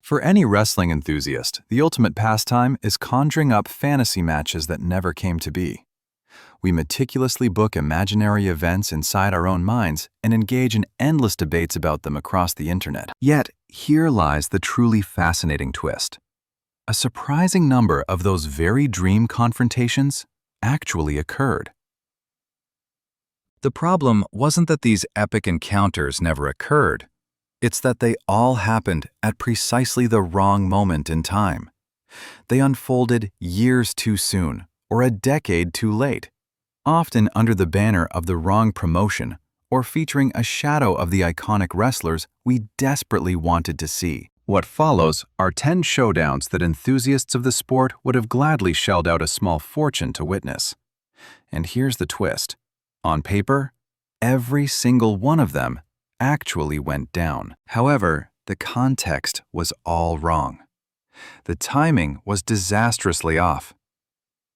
For any wrestling enthusiast, the ultimate pastime is conjuring up fantasy matches that never came to be. We meticulously book imaginary events inside our own minds and engage in endless debates about them across the internet. Yet, here lies the truly fascinating twist. A surprising number of those very dream confrontations actually occurred. The problem wasn't that these epic encounters never occurred. It's that they all happened at precisely the wrong moment in time. They unfolded years too soon, or a decade too late, often under the banner of the wrong promotion or featuring a shadow of the iconic wrestlers we desperately wanted to see. What follows are 10 showdowns that enthusiasts of the sport would have gladly shelled out a small fortune to witness. And here's the twist. On paper, every single one of them actually went down. However, the context was all wrong. The timing was disastrously off.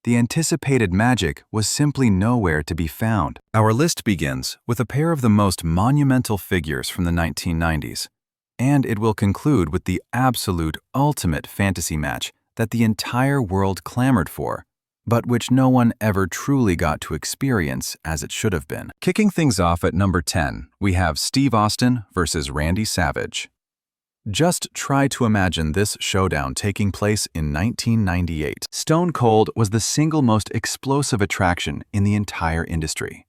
The anticipated magic was simply nowhere to be found. Our list begins with a pair of the most monumental figures from the 1990s, and it will conclude with the absolute ultimate fantasy match that the entire world clamored for, but which no one ever truly got to experience as it should have been. Kicking things off at number 10, we have Steve Austin versus Randy Savage. Just try to imagine this showdown taking place in 1998. Stone Cold was the single most explosive attraction in the entire industry.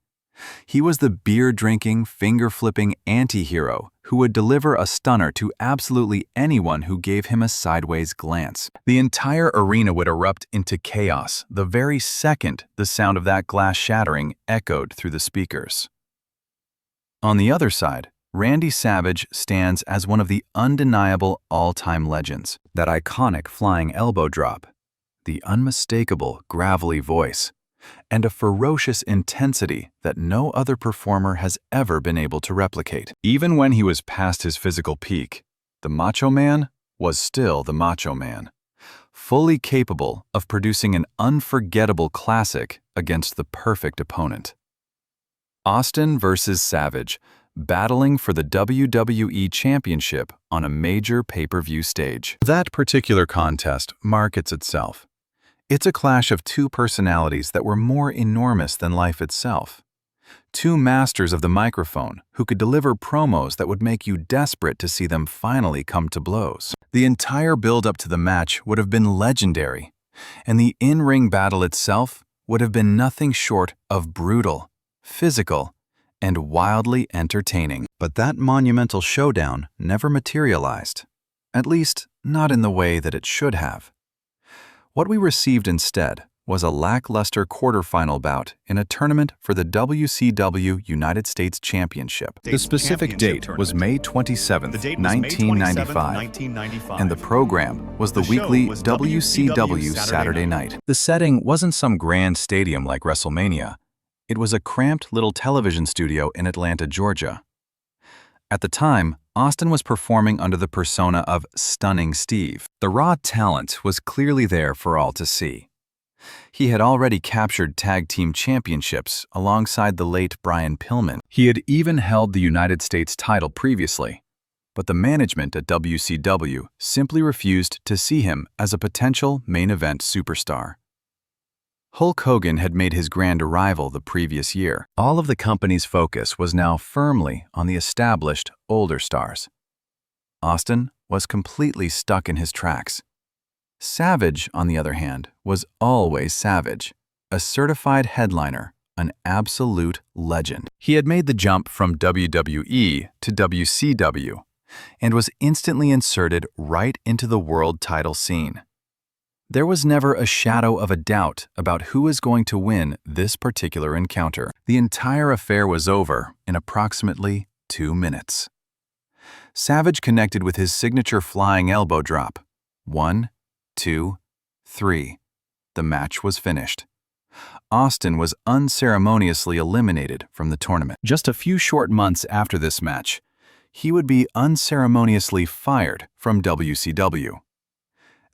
He was the beer-drinking, finger-flipping anti-hero who would deliver a stunner to absolutely anyone who gave him a sideways glance. The entire arena would erupt into chaos the very second the sound of that glass shattering echoed through the speakers. On the other side, Randy Savage stands as one of the undeniable all-time legends. That iconic flying elbow drop, the unmistakable gravelly voice, and a ferocious intensity that no other performer has ever been able to replicate. Even when he was past his physical peak, the Macho Man was still the Macho Man, fully capable of producing an unforgettable classic against the perfect opponent. Austin versus Savage, battling for the WWE Championship on a major pay-per-view stage. That particular contest markets itself. It's a clash of two personalities that were more enormous than life itself. Two masters of the microphone who could deliver promos that would make you desperate to see them finally come to blows. The entire build-up to the match would have been legendary, and the in-ring battle itself would have been nothing short of brutal, physical, and wildly entertaining. But that monumental showdown never materialized, at least not in the way that it should have. What we received instead was a lackluster quarterfinal bout in a tournament for the WCW United States Championship. The specific date was May 27, 1995, and the program was the weekly WCW Saturday Night. The setting wasn't some grand stadium like WrestleMania. It was a cramped little television studio in Atlanta, Georgia. At the time, Austin was performing under the persona of Stunning Steve. The raw talent was clearly there for all to see. He had already captured tag team championships alongside the late Brian Pillman. He had even held the United States title previously, but the management at WCW simply refused to see him as a potential main event superstar. Hulk Hogan had made his grand arrival the previous year. All of the company's focus was now firmly on the established, older stars. Austin was completely stuck in his tracks. Savage, on the other hand, was always Savage, a certified headliner, an absolute legend. He had made the jump from WWE to WCW and was instantly inserted right into the world title scene. There was never a shadow of a doubt about who was going to win this particular encounter. The entire affair was over in approximately 2 minutes. Savage connected with his signature flying elbow drop. 1, 2, 3. The match was finished. Austin was unceremoniously eliminated from the tournament. Just a few short months after this match, he would be unceremoniously fired from WCW.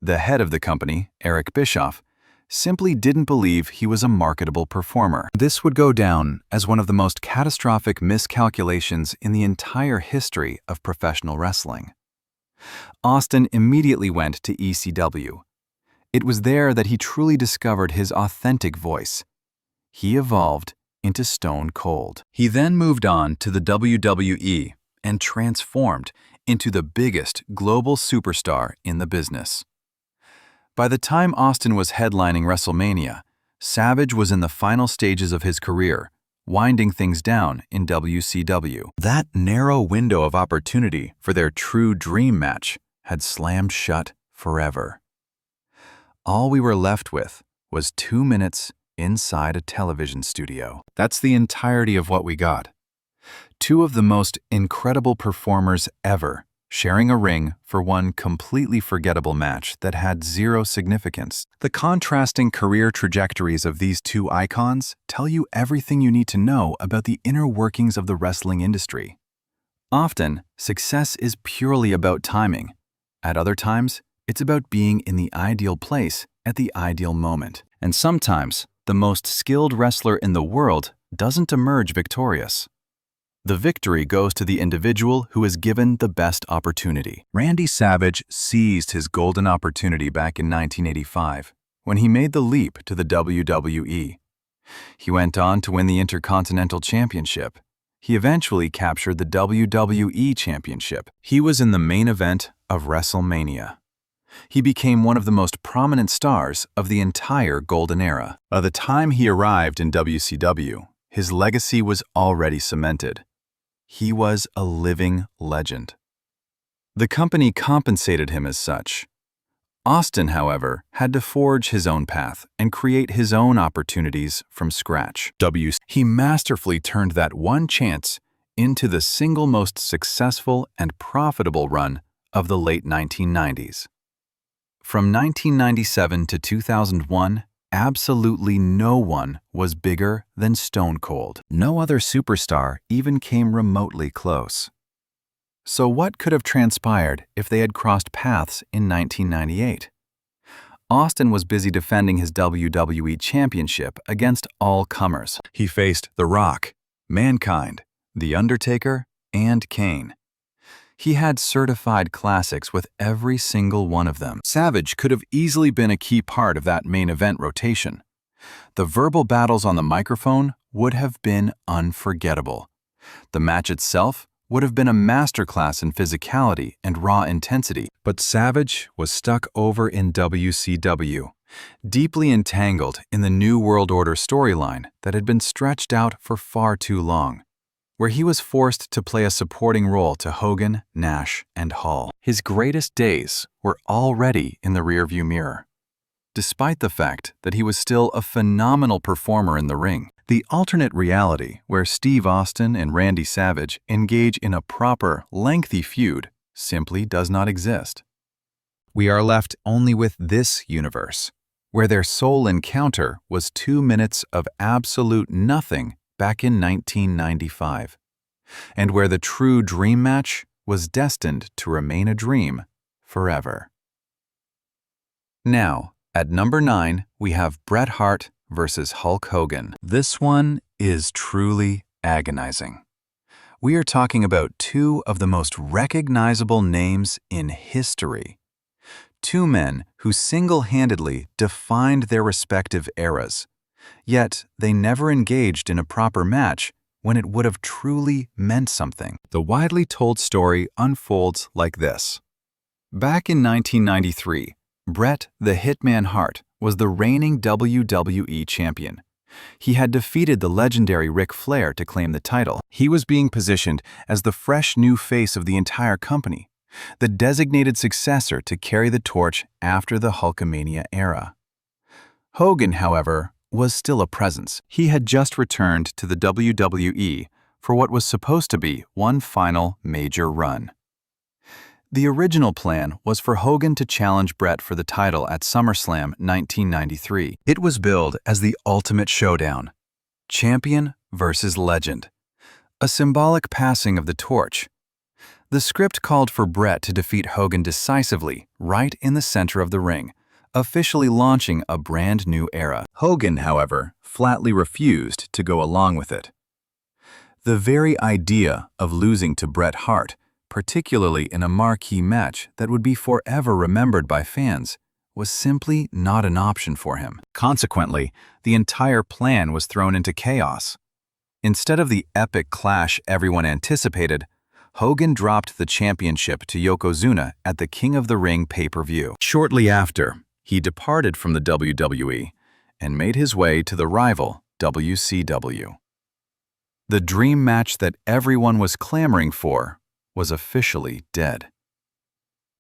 The head of the company, Eric Bischoff, simply didn't believe he was a marketable performer. This would go down as one of the most catastrophic miscalculations in the entire history of professional wrestling. Austin immediately went to ECW. It was there that he truly discovered his authentic voice. He evolved into Stone Cold. He then moved on to the WWE and transformed into the biggest global superstar in the business. By the time Austin was headlining WrestleMania, Savage was in the final stages of his career, winding things down in WCW. That narrow window of opportunity for their true dream match had slammed shut forever. All we were left with was 2 minutes inside a television studio. That's the entirety of what we got. Two of the most incredible performers ever sharing a ring for one completely forgettable match that had zero significance. The contrasting career trajectories of these two icons tell you everything you need to know about the inner workings of the wrestling industry. Often, success is purely about timing. At other times, it's about being in the ideal place at the ideal moment. And sometimes, the most skilled wrestler in the world doesn't emerge victorious. The victory goes to the individual who is given the best opportunity. Randy Savage seized his golden opportunity back in 1985 when he made the leap to the WWE. He went on to win the Intercontinental Championship. He eventually captured the WWE Championship. He was in the main event of WrestleMania. He became one of the most prominent stars of the entire Golden Era. By the time he arrived in WCW, his legacy was already cemented. He was a living legend. The company compensated him as such. Austin, however, had to forge his own path and create his own opportunities from scratch. He masterfully turned that one chance into the single most successful and profitable run of the late 1990s. From 1997 to 2001, absolutely no one was bigger than Stone Cold. No other superstar even came remotely close. So what could have transpired if they had crossed paths in 1998? Austin was busy defending his WWE Championship against all comers. He faced The Rock, Mankind, The Undertaker, and Kane. He had certified classics with every single one of them. Savage could have easily been a key part of that main event rotation. The verbal battles on the microphone would have been unforgettable. The match itself would have been a masterclass in physicality and raw intensity. But Savage was stuck over in WCW, deeply entangled in the New World Order storyline that had been stretched out for far too long, where he was forced to play a supporting role to Hogan, Nash, and Hall. His greatest days were already in the rearview mirror. Despite the fact that he was still a phenomenal performer in the ring, the alternate reality where Steve Austin and Randy Savage engage in a proper, lengthy feud simply does not exist. We are left only with this universe, where their sole encounter was 2 minutes of absolute nothing back in 1995, and where the true dream match was destined to remain a dream forever. Now, at number 9, we have Bret Hart versus Hulk Hogan. This one is truly agonizing. We are talking about two of the most recognizable names in history. Two men who single-handedly defined their respective eras. Yet, they never engaged in a proper match when it would have truly meant something. The widely told story unfolds like this. Back in 1993, Bret the Hitman Hart was the reigning WWE champion. He had defeated the legendary Ric Flair to claim the title. He was being positioned as the fresh new face of the entire company, the designated successor to carry the torch after the Hulkamania era. Hogan, however, was still a presence. He had just returned to the WWE for what was supposed to be one final major run. The original plan was for Hogan to challenge Bret for the title at SummerSlam 1993. It was billed as the ultimate showdown, champion versus legend, a symbolic passing of the torch. The script called for Bret to defeat Hogan decisively right in the center of the ring, officially launching a brand new era. Hogan, however, flatly refused to go along with it. The very idea of losing to Bret Hart particularly in a marquee match that would be forever remembered by fans, was simply not an option for him. Consequently, the entire plan was thrown into chaos. Instead of the epic clash everyone anticipated, Hogan dropped the championship to Yokozuna at the King of the Ring pay-per-view. Shortly after, he departed from the WWE and made his way to the rival WCW. The dream match that everyone was clamoring for was officially dead.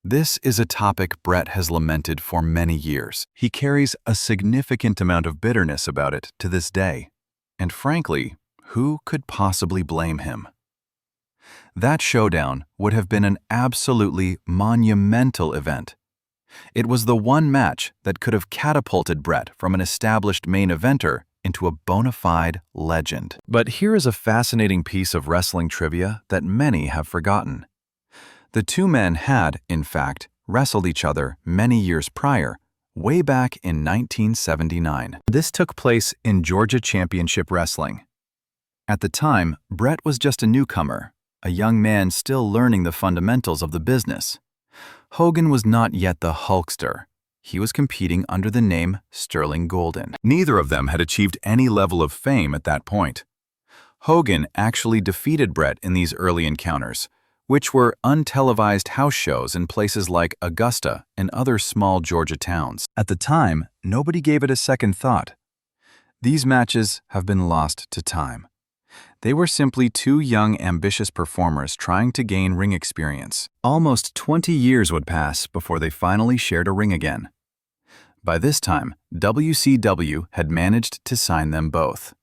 This is a topic Bret has lamented for many years. He carries a significant amount of bitterness about it to this day, and frankly, who could possibly blame him? That showdown would have been an absolutely monumental event. It was the one match that could have catapulted Bret from an established main eventer into a bona fide legend. But here is a fascinating piece of wrestling trivia that many have forgotten. The two men had, in fact, wrestled each other many years prior, way back in 1979. This took place in Georgia Championship Wrestling. At the time, Bret was just a newcomer, a young man still learning the fundamentals of the business. Hogan was not yet the Hulkster. He was competing under the name Sterling Golden. Neither of them had achieved any level of fame at that point. Hogan actually defeated Bret in these early encounters, which were untelevised house shows in places like Augusta and other small Georgia towns. At the time, nobody gave it a second thought. These matches have been lost to time. They were simply two young, ambitious performers trying to gain ring experience. Almost 20 years would pass before they finally shared a ring again. By this time, WCW had managed to sign them both.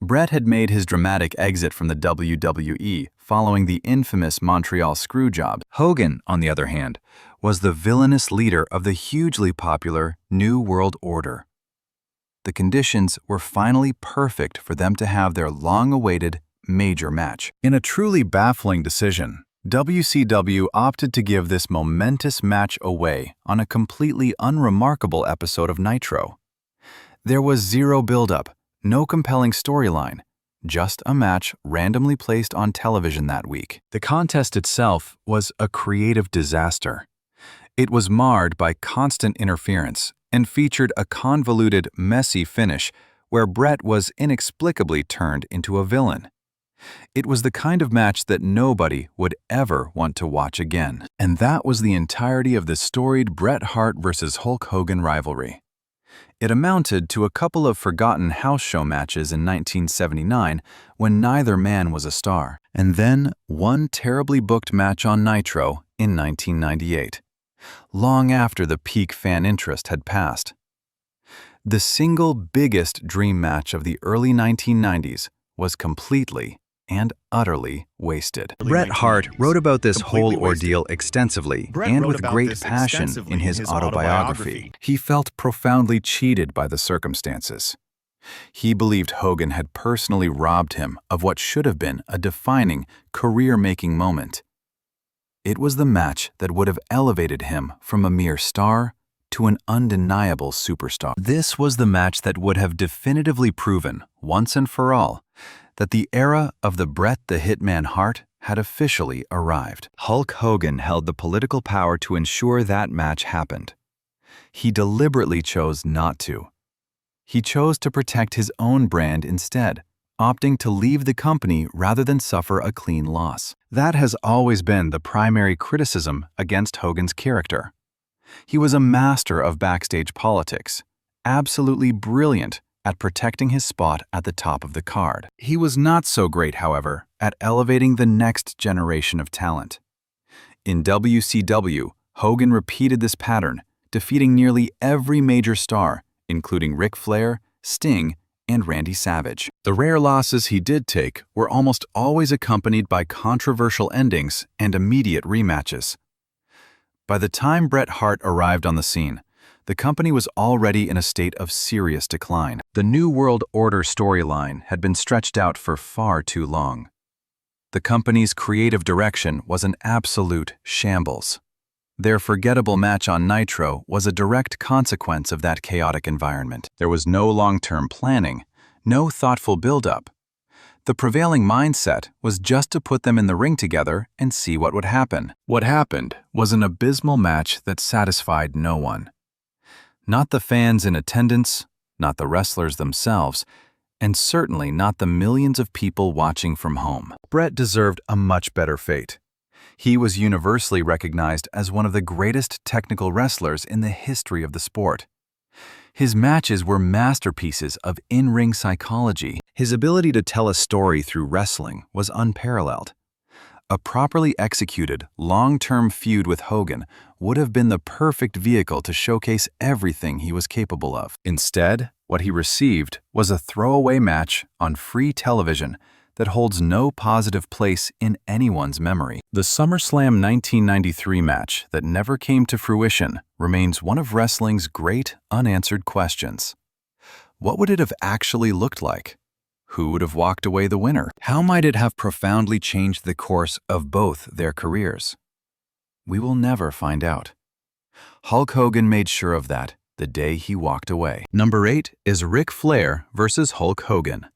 Bret had made his dramatic exit from the WWE following the infamous Montreal Screwjob. Hogan, on the other hand, was the villainous leader of the hugely popular New World Order. The conditions were finally perfect for them to have their long-awaited major match. In a truly baffling decision, WCW opted to give this momentous match away on a completely unremarkable episode of Nitro. There was zero build-up, no compelling storyline, just a match randomly placed on television that week. The contest itself was a creative disaster. It was marred by constant interference and featured a convoluted, messy finish where Bret was inexplicably turned into a villain. It was the kind of match that nobody would ever want to watch again. And that was the entirety of the storied Bret Hart versus Hulk Hogan rivalry. It amounted to a couple of forgotten house show matches in 1979 when neither man was a star, and then one terribly booked match on Nitro in 1998, long after the peak fan interest had passed. The single biggest dream match of the early 1990s was completely and utterly wasted. Bret Hart wrote about this whole ordeal extensively and with great passion in his autobiography. He felt profoundly cheated by the circumstances. He believed Hogan had personally robbed him of what should have been a defining, career-making moment. It was the match that would have elevated him from a mere star to an undeniable superstar. This was the match that would have definitively proven, once and for all, that the era of the Bret the Hitman Hart had officially arrived. Hulk Hogan held the political power to ensure that match happened. He deliberately chose not to. He chose to protect his own brand instead, opting to leave the company rather than suffer a clean loss. That has always been the primary criticism against Hogan's character. He was a master of backstage politics, absolutely brilliant at protecting his spot at the top of the card. He was not so great, however, at elevating the next generation of talent. In WCW, Hogan repeated this pattern, defeating nearly every major star, including Ric Flair, Sting, and Randy Savage. The rare losses he did take were almost always accompanied by controversial endings and immediate rematches. By the time Bret Hart arrived on the scene, the company was already in a state of serious decline. The New World Order storyline had been stretched out for far too long. The company's creative direction was an absolute shambles. Their forgettable match on Nitro was a direct consequence of that chaotic environment. There was no long-term planning, no thoughtful build-up. The prevailing mindset was just to put them in the ring together and see what would happen. What happened was an abysmal match that satisfied no one. Not the fans in attendance, not the wrestlers themselves, and certainly not the millions of people watching from home. Bret deserved a much better fate. He was universally recognized as one of the greatest technical wrestlers in the history of the sport. His matches were masterpieces of in-ring psychology. His ability to tell a story through wrestling was unparalleled. A properly executed, long-term feud with Hogan would have been the perfect vehicle to showcase everything he was capable of. Instead, what he received was a throwaway match on free television that holds no positive place in anyone's memory. The SummerSlam 1993 match that never came to fruition remains one of wrestling's great unanswered questions. What would it have actually looked like? Who would have walked away the winner? How might it have profoundly changed the course of both their careers? We will never find out. Hulk Hogan made sure of that the day he walked away. Number 8 is Ric Flair versus Hulk Hogan.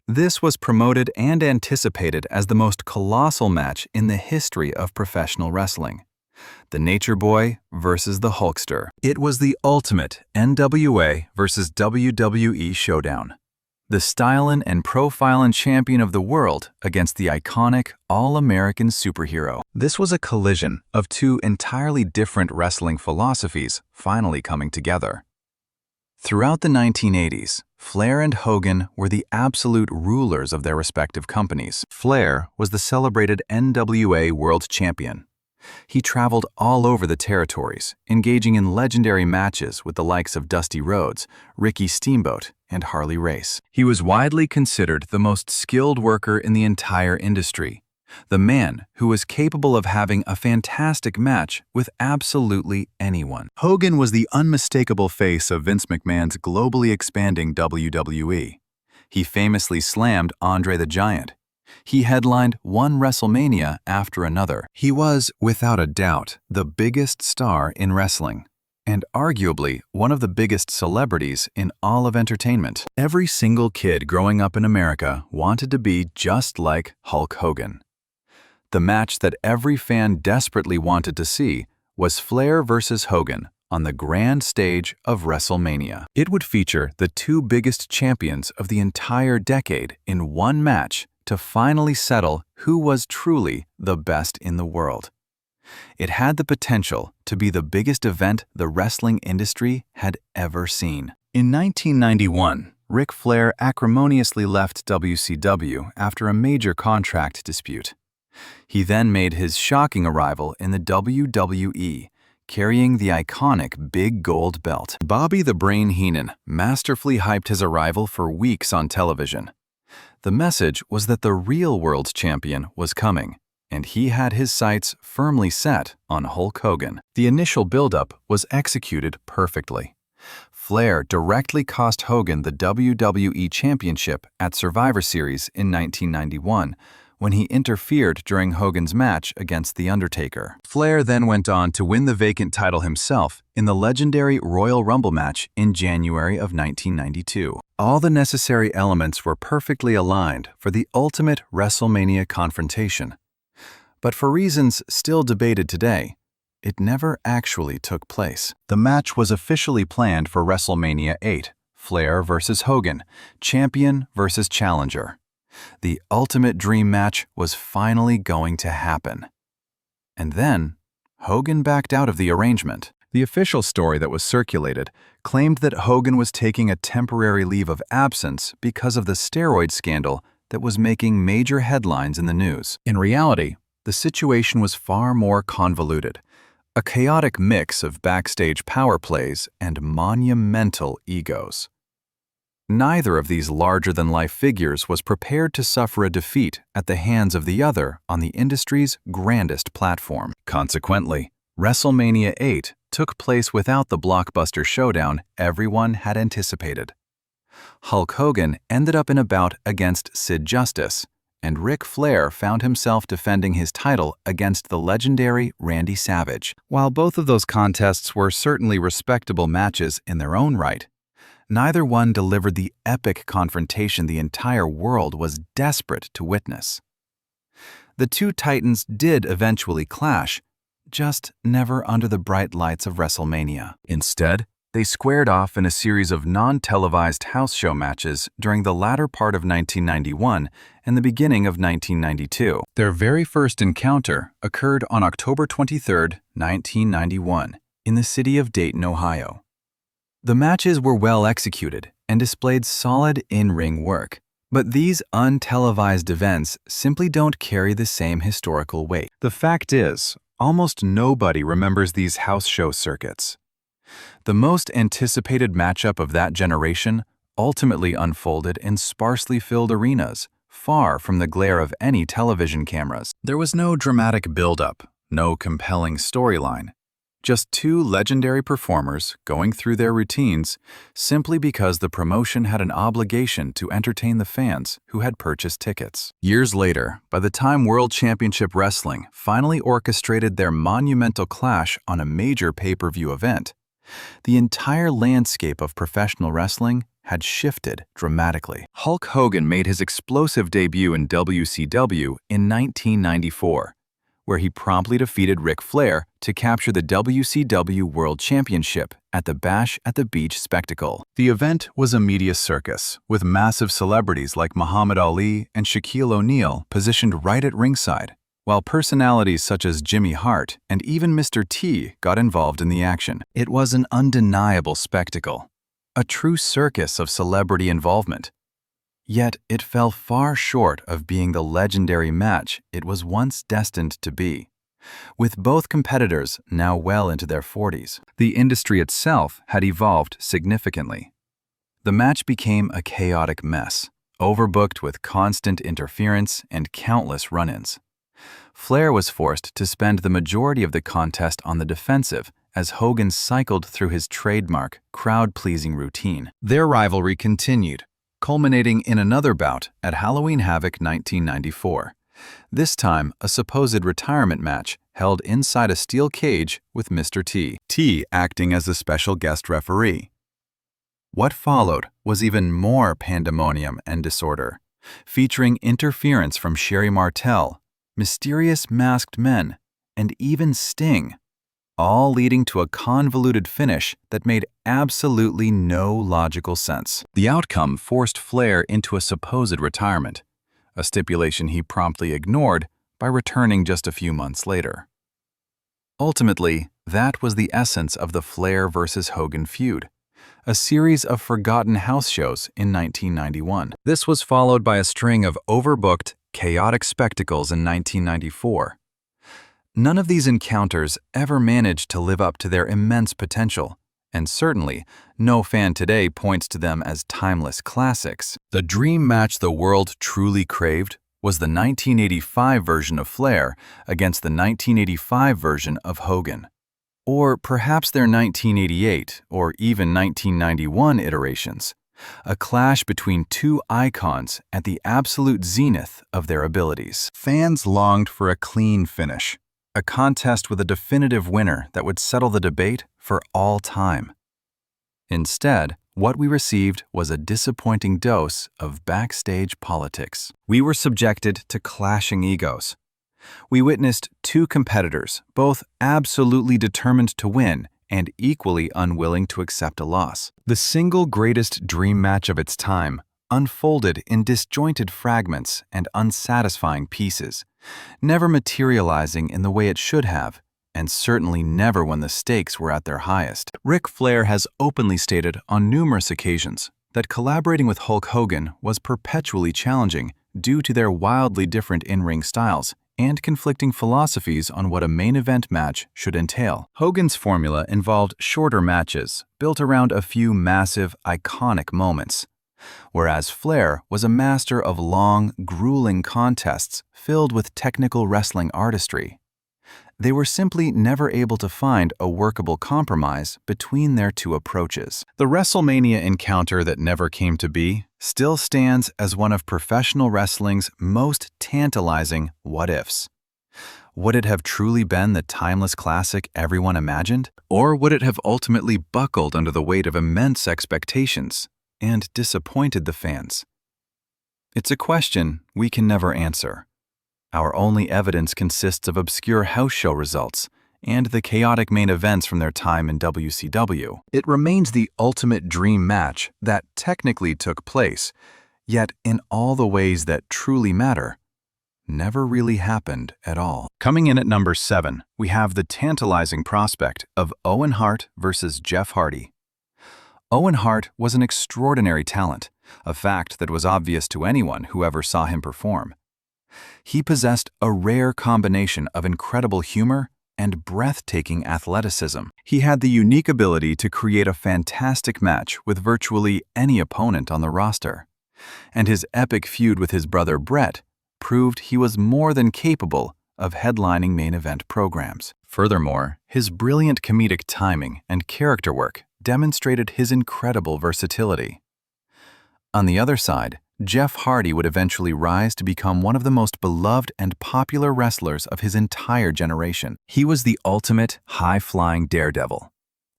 This was promoted and anticipated as the most colossal match in the history of professional wrestling. The Nature Boy versus the Hulkster. It was the ultimate NWA versus WWE showdown. The stylin' and profilin' champion of the world against the iconic all-American superhero. This was a collision of two entirely different wrestling philosophies finally coming together. Throughout the 1980s, Flair and Hogan were the absolute rulers of their respective companies. Flair was the celebrated NWA World Champion. He traveled all over the territories, engaging in legendary matches with the likes of Dusty Rhodes, Ricky Steamboat, and Harley Race. He was widely considered the most skilled worker in the entire industry, the man who was capable of having a fantastic match with absolutely anyone. Hogan was the unmistakable face of Vince McMahon's globally expanding WWE. He famously slammed Andre the Giant. He headlined one WrestleMania after another. He was, without a doubt, the biggest star in wrestling, and arguably one of the biggest celebrities in all of entertainment. Every single kid growing up in America wanted to be just like Hulk Hogan. The match that every fan desperately wanted to see was Flair versus Hogan on the grand stage of WrestleMania. It would feature the two biggest champions of the entire decade in one match to finally settle who was truly the best in the world. It had the potential to be the biggest event the wrestling industry had ever seen. In 1991, Ric Flair acrimoniously left WCW after a major contract dispute. He then made his shocking arrival in the WWE, carrying the iconic big gold belt. Bobby the Brain Heenan masterfully hyped his arrival for weeks on television. The message was that the real world champion was coming, and he had his sights firmly set on Hulk Hogan. The initial buildup was executed perfectly. Flair directly cost Hogan the WWE Championship at Survivor Series in 1991, when he interfered during Hogan's match against The Undertaker. Flair then went on to win the vacant title himself in the legendary Royal Rumble match in January of 1992. All the necessary elements were perfectly aligned for the ultimate WrestleMania confrontation. But for reasons still debated today, it never actually took place. The match was officially planned for WrestleMania 8, Flair versus Hogan, champion versus challenger. The ultimate dream match was finally going to happen. And then, Hogan backed out of the arrangement. The official story that was circulated claimed that Hogan was taking a temporary leave of absence because of the steroid scandal that was making major headlines in the news. In reality, the situation was far more convoluted, a chaotic mix of backstage power plays and monumental egos. Neither of these larger-than-life figures was prepared to suffer a defeat at the hands of the other on the industry's grandest platform. Consequently, WrestleMania 8 took place without the blockbuster showdown everyone had anticipated. Hulk Hogan ended up in a bout against Sid Justice, and Ric Flair found himself defending his title against the legendary Randy Savage. While both of those contests were certainly respectable matches in their own right, neither one delivered the epic confrontation the entire world was desperate to witness. The two titans did eventually clash, just never under the bright lights of WrestleMania. Instead, they squared off in a series of non-televised house show matches during the latter part of 1991 and the beginning of 1992. Their very first encounter occurred on October 23, 1991, in the city of Dayton, Ohio. The matches were well executed and displayed solid in-ring work, but these untelevised events simply don't carry the same historical weight. The fact is, almost nobody remembers these house show circuits. The most anticipated matchup of that generation ultimately unfolded in sparsely filled arenas, far from the glare of any television cameras. There was no dramatic build-up, no compelling storyline. Just two legendary performers going through their routines simply because the promotion had an obligation to entertain the fans who had purchased tickets. Years later, by the time World Championship Wrestling finally orchestrated their monumental clash on a major pay-per-view event, the entire landscape of professional wrestling had shifted dramatically. Hulk Hogan made his explosive debut in WCW in 1994, where he promptly defeated Ric Flair to capture the WCW World Championship at the Bash at the Beach spectacle. The event was a media circus, with massive celebrities like Muhammad Ali and Shaquille O'Neal positioned right at ringside, while personalities such as Jimmy Hart and even Mr. T got involved in the action. It was an undeniable spectacle, a true circus of celebrity involvement. Yet it fell far short of being the legendary match it was once destined to be. With both competitors now well into their 40s, the industry itself had evolved significantly. The match became a chaotic mess, overbooked with constant interference and countless run-ins. Flair was forced to spend the majority of the contest on the defensive as Hogan cycled through his trademark, crowd-pleasing routine. Their rivalry continued, culminating in another bout at Halloween Havoc 1994. This time, a supposed retirement match held inside a steel cage with Mr. T acting as a special guest referee. What followed was even more pandemonium and disorder, featuring interference from Sherry Martel, mysterious masked men, and even Sting, all leading to a convoluted finish that made absolutely no logical sense. The outcome forced Flair into a supposed retirement, a stipulation he promptly ignored by returning just a few months later. Ultimately, that was the essence of the Flair versus Hogan feud, a series of forgotten house shows in 1991. This was followed by a string of overbooked, chaotic spectacles in 1994. None of these encounters ever managed to live up to their immense potential, and certainly no fan today points to them as timeless classics. The dream match the world truly craved was the 1985 version of Flair against the 1985 version of Hogan. Or perhaps their 1988 or even 1991 iterations, a clash between two icons at the absolute zenith of their abilities. Fans longed for a clean finish, a contest with a definitive winner that would settle the debate for all time. Instead, what we received was a disappointing dose of backstage politics. We were subjected to clashing egos. We witnessed two competitors, both absolutely determined to win and equally unwilling to accept a loss. The single greatest dream match of its time unfolded in disjointed fragments and unsatisfying pieces, never materializing in the way it should have, and certainly never when the stakes were at their highest. Ric Flair has openly stated on numerous occasions that collaborating with Hulk Hogan was perpetually challenging due to their wildly different in-ring styles and conflicting philosophies on what a main event match should entail. Hogan's formula involved shorter matches built around a few massive, iconic moments, whereas Flair was a master of long, grueling contests filled with technical wrestling artistry. They were simply never able to find a workable compromise between their two approaches. The WrestleMania encounter that never came to be still stands as one of professional wrestling's most tantalizing what-ifs. Would it have truly been the timeless classic everyone imagined? Or would it have ultimately buckled under the weight of immense expectations and disappointed the fans? It's a question we can never answer. Our only evidence consists of obscure house show results and the chaotic main events from their time in WCW. It remains the ultimate dream match that technically took place, yet in all the ways that truly matter, never really happened at all. Coming in at number 7, we have the tantalizing prospect of Owen Hart versus Jeff Hardy. Owen Hart was an extraordinary talent, a fact that was obvious to anyone who ever saw him perform. He possessed a rare combination of incredible humor and breathtaking athleticism. He had the unique ability to create a fantastic match with virtually any opponent on the roster. And his epic feud with his brother Brett proved he was more than capable of headlining main event programs. Furthermore, his brilliant comedic timing and character work demonstrated his incredible versatility. On the other side, Jeff Hardy would eventually rise to become one of the most beloved and popular wrestlers of his entire generation. He was the ultimate high-flying daredevil,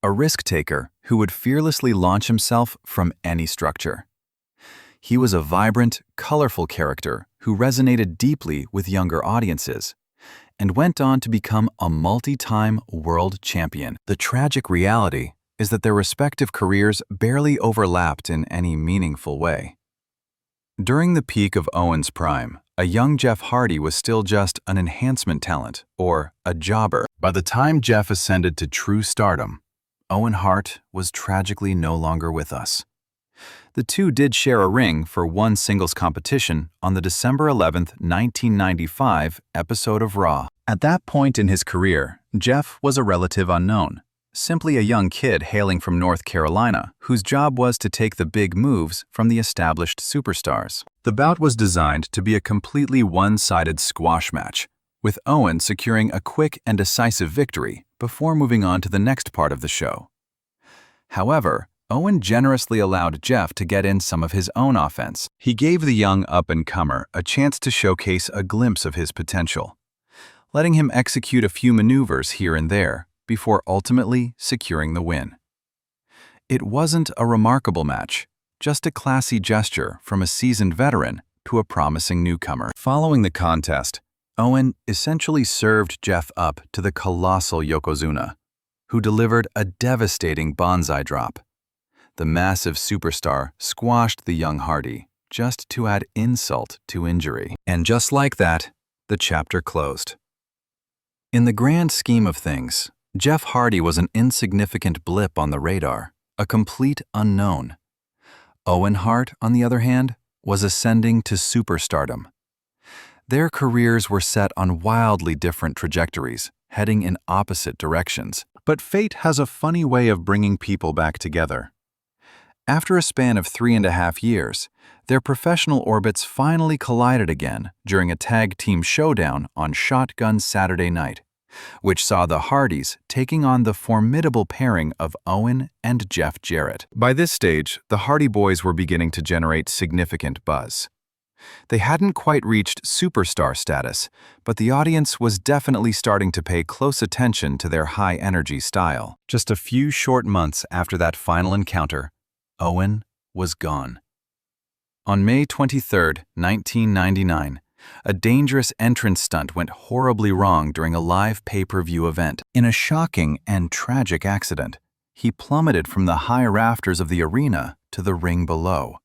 a risk-taker who would fearlessly launch himself from any structure. He was a vibrant, colorful character who resonated deeply with younger audiences and went on to become a multi-time world champion. The tragic reality is that their respective careers barely overlapped in any meaningful way. During the peak of Owen's prime, a young Jeff Hardy was still just an enhancement talent, or a jobber. By the time Jeff ascended to true stardom, Owen Hart was tragically no longer with us. The two did share a ring for one singles competition on the December 11th, 1995 episode of Raw. At that point in his career, Jeff was a relative unknown, simply a young kid hailing from North Carolina whose job was to take the big moves from the established superstars. The bout was designed to be a completely one-sided squash match, with Owen securing a quick and decisive victory before moving on to the next part of the show. However, Owen generously allowed Jeff to get in some of his own offense. He gave the young up-and-comer a chance to showcase a glimpse of his potential, letting him execute a few maneuvers here and there before ultimately securing the win. It wasn't a remarkable match, just a classy gesture from a seasoned veteran to a promising newcomer. Following the contest, Owen essentially served Jeff up to the colossal Yokozuna, who delivered a devastating bonsai drop. The massive superstar squashed the young Hardy, just to add insult to injury. And just like that, the chapter closed. In the grand scheme of things, Jeff Hardy was an insignificant blip on the radar, a complete unknown. Owen Hart, on the other hand, was ascending to superstardom. Their careers were set on wildly different trajectories, heading in opposite directions. But fate has a funny way of bringing people back together. After a span of 3.5 years, their professional orbits finally collided again during a tag team showdown on Shotgun Saturday Night, which saw the Hardys taking on the formidable pairing of Owen and Jeff Jarrett. By this stage, the Hardy Boys were beginning to generate significant buzz. They hadn't quite reached superstar status, but the audience was definitely starting to pay close attention to their high-energy style. Just a few short months after that final encounter, Owen was gone. On May 23, 1999, a dangerous entrance stunt went horribly wrong during a live pay-per-view event. In a shocking and tragic accident, he plummeted from the high rafters of the arena to the ring below.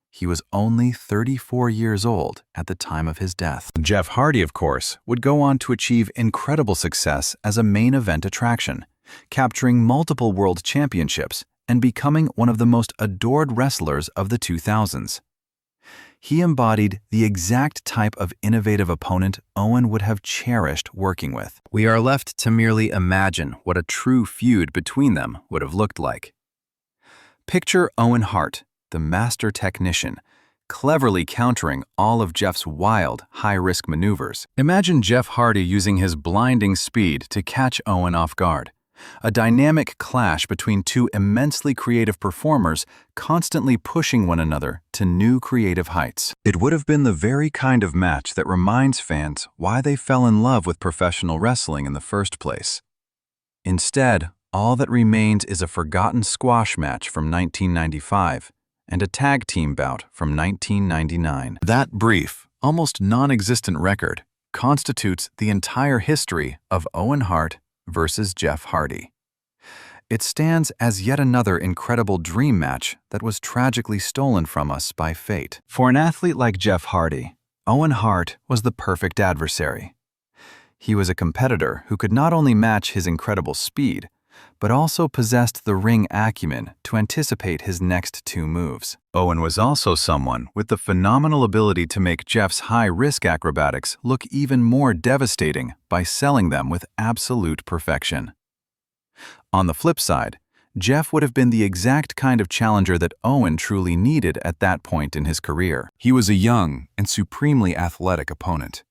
He was only 34 years old at the time of his death. Jeff Hardy, of course, would go on to achieve incredible success as a main event attraction, capturing multiple world championships and becoming one of the most adored wrestlers of the 2000s. He embodied the exact type of innovative opponent Owen would have cherished working with. We are left to merely imagine what a true feud between them would have looked like. Picture Owen Hart, the master technician, cleverly countering all of Jeff's wild, high-risk maneuvers. Imagine Jeff Hardy using his blinding speed to catch Owen off guard, a dynamic clash between two immensely creative performers constantly pushing one another to new creative heights. It would have been the very kind of match that reminds fans why they fell in love with professional wrestling in the first place. Instead, all that remains is a forgotten squash match from 1995 and a tag team bout from 1999. That brief, almost non-existent record constitutes the entire history of Owen Hart versus Jeff Hardy. It stands as yet another incredible dream match that was tragically stolen from us by fate. For an athlete like Jeff Hardy, Owen Hart was the perfect adversary. He was a competitor who could not only match his incredible speed, but also possessed the ring acumen to anticipate his next two moves. Owen was also someone with the phenomenal ability to make Jeff's high-risk acrobatics look even more devastating by selling them with absolute perfection. On the flip side, Jeff would have been the exact kind of challenger that Owen truly needed at that point in his career. He was a young and supremely athletic opponent.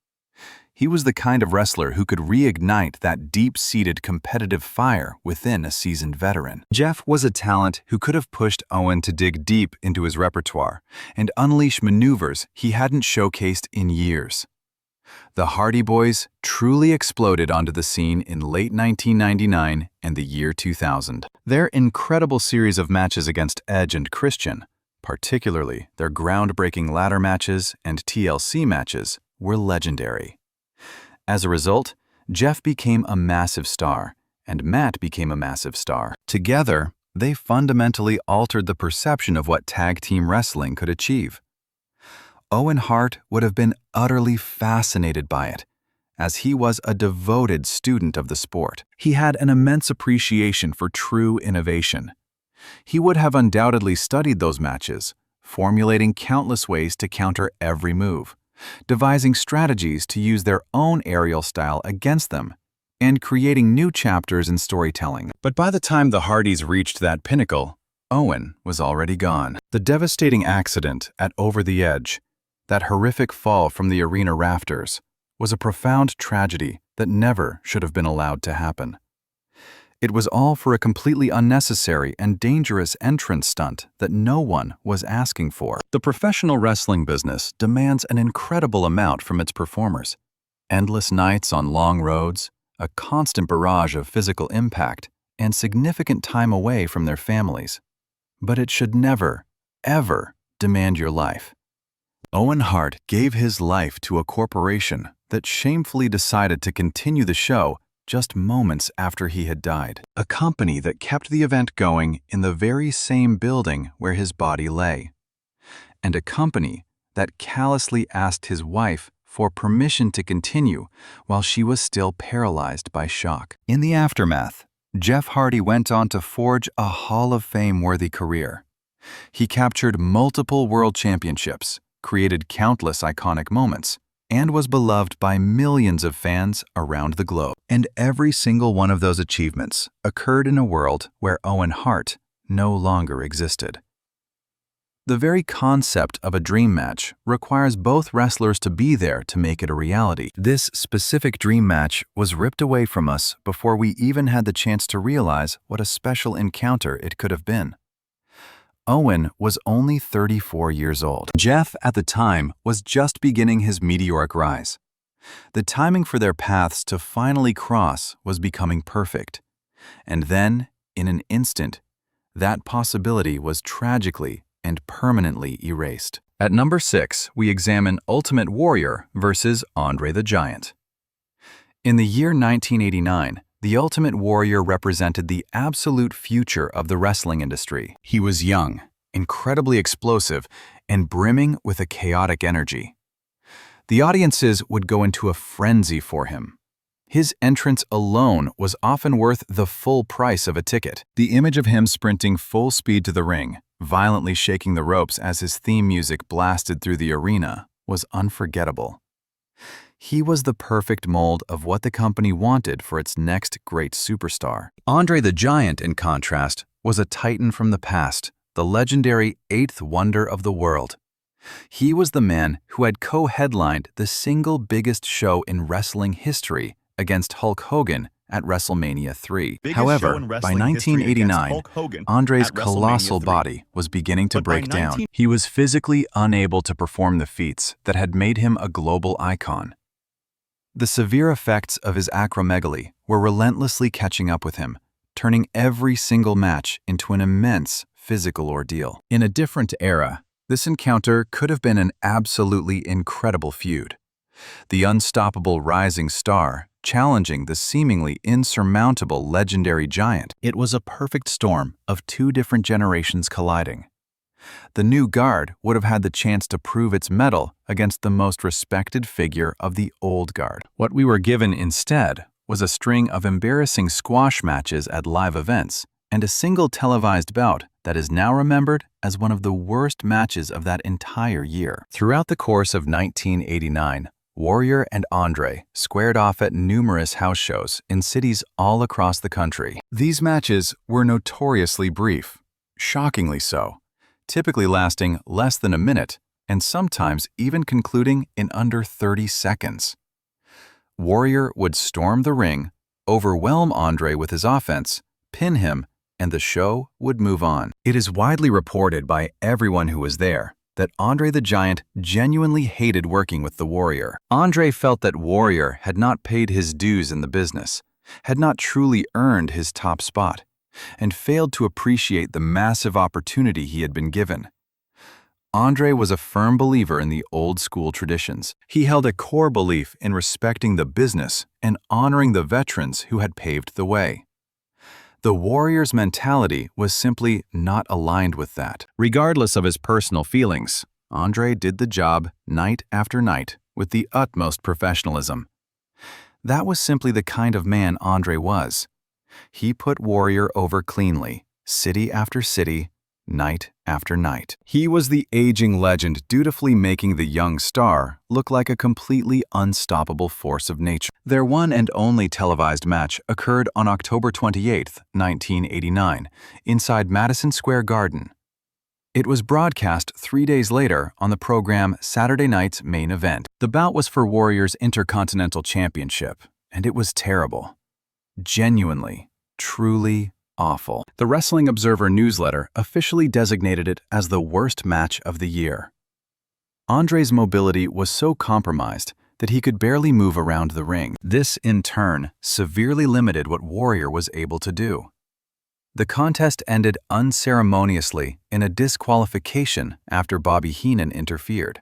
He was the kind of wrestler who could reignite that deep-seated competitive fire within a seasoned veteran. Jeff was a talent who could have pushed Owen to dig deep into his repertoire and unleash maneuvers he hadn't showcased in years. The Hardy Boys truly exploded onto the scene in late 1999 and the year 2000. Their incredible series of matches against Edge and Christian, particularly their groundbreaking ladder matches and TLC matches, were legendary. As a result, Jeff became a massive star, and Matt became a massive star. Together, they fundamentally altered the perception of what tag team wrestling could achieve. Owen Hart would have been utterly fascinated by it, as he was a devoted student of the sport. He had an immense appreciation for true innovation. He would have undoubtedly studied those matches, formulating countless ways to counter every move, devising strategies to use their own aerial style against them, and creating new chapters in storytelling. But by the time the Hardys reached that pinnacle, Owen was already gone. The devastating accident at Over the Edge, that horrific fall from the arena rafters, was a profound tragedy that never should have been allowed to happen. It was all for a completely unnecessary and dangerous entrance stunt that no one was asking for. The professional wrestling business demands an incredible amount from its performers. Endless nights on long roads, a constant barrage of physical impact, and significant time away from their families. But it should never, ever demand your life. Owen Hart gave his life to a corporation that shamefully decided to continue the show just moments after he had died. A company that kept the event going in the very same building where his body lay. And a company that callously asked his wife for permission to continue while she was still paralyzed by shock. In the aftermath, Jeff Hardy went on to forge a Hall of Fame-worthy career. He captured multiple world championships, created countless iconic moments, and was beloved by millions of fans around the globe. And every single one of those achievements occurred in a world where Owen Hart no longer existed. The very concept of a dream match requires both wrestlers to be there to make it a reality. This specific dream match was ripped away from us before we even had the chance to realize what a special encounter it could have been. Owen was only 34 years old. Jeff, at the time, was just beginning his meteoric rise. The timing for their paths to finally cross was becoming perfect. And then, in an instant, that possibility was tragically and permanently erased. At number 6, we examine Ultimate Warrior versus Andre the Giant. In the year 1989, the Ultimate Warrior represented the absolute future of the wrestling industry. He was young, incredibly explosive, and brimming with a chaotic energy. The audiences would go into a frenzy for him. His entrance alone was often worth the full price of a ticket. The image of him sprinting full speed to the ring, violently shaking the ropes as his theme music blasted through the arena, was unforgettable. He was the perfect mold of what the company wanted for its next great superstar. Andre the Giant, in contrast, was a titan from the past, the legendary eighth wonder of the world. He was the man who had co-headlined the single biggest show in wrestling history against Hulk Hogan at WrestleMania 3. Biggest show However, in by wrestling history against 1989, Hulk Hogan Andre's at WrestleMania colossal 3. body was beginning to But by break down. 19 He was physically unable to perform the feats that had made him a global icon. The severe effects of his acromegaly were relentlessly catching up with him, turning every single match into an immense physical ordeal. In a different era, this encounter could have been an absolutely incredible feud. The unstoppable rising star challenging the seemingly insurmountable legendary giant. It was a perfect storm of two different generations colliding. The new guard would have had the chance to prove its mettle against the most respected figure of the old guard. What we were given instead was a string of embarrassing squash matches at live events and a single televised bout that is now remembered as one of the worst matches of that entire year. Throughout the course of 1989, Warrior and Andre squared off at numerous house shows in cities all across the country. These matches were notoriously brief, shockingly so, typically lasting less than a minute and sometimes even concluding in under 30 seconds. Warrior would storm the ring, overwhelm Andre with his offense, pin him, and the show would move on. It is widely reported by everyone who was there that Andre the Giant genuinely hated working with the Warrior. Andre felt that Warrior had not paid his dues in the business, had not truly earned his top spot, and failed to appreciate the massive opportunity he had been given. Andre was a firm believer in the old-school traditions. He held a core belief in respecting the business and honoring the veterans who had paved the way. The Warrior's mentality was simply not aligned with that. Regardless of his personal feelings, Andre did the job night after night with the utmost professionalism. That was simply the kind of man Andre was. He put Warrior over cleanly, city after city, night after night. He was the aging legend dutifully making the young star look like a completely unstoppable force of nature. Their one and only televised match occurred on October 28, 1989, inside Madison Square Garden. It was broadcast 3 days later on the program Saturday Night's Main Event. The bout was for Warrior's Intercontinental Championship, and it was terrible. Genuinely, truly awful. The Wrestling Observer newsletter officially designated it as the worst match of the year. Andre's mobility was so compromised that he could barely move around the ring. This, in turn, severely limited what Warrior was able to do. The contest ended unceremoniously in a disqualification after Bobby Heenan interfered.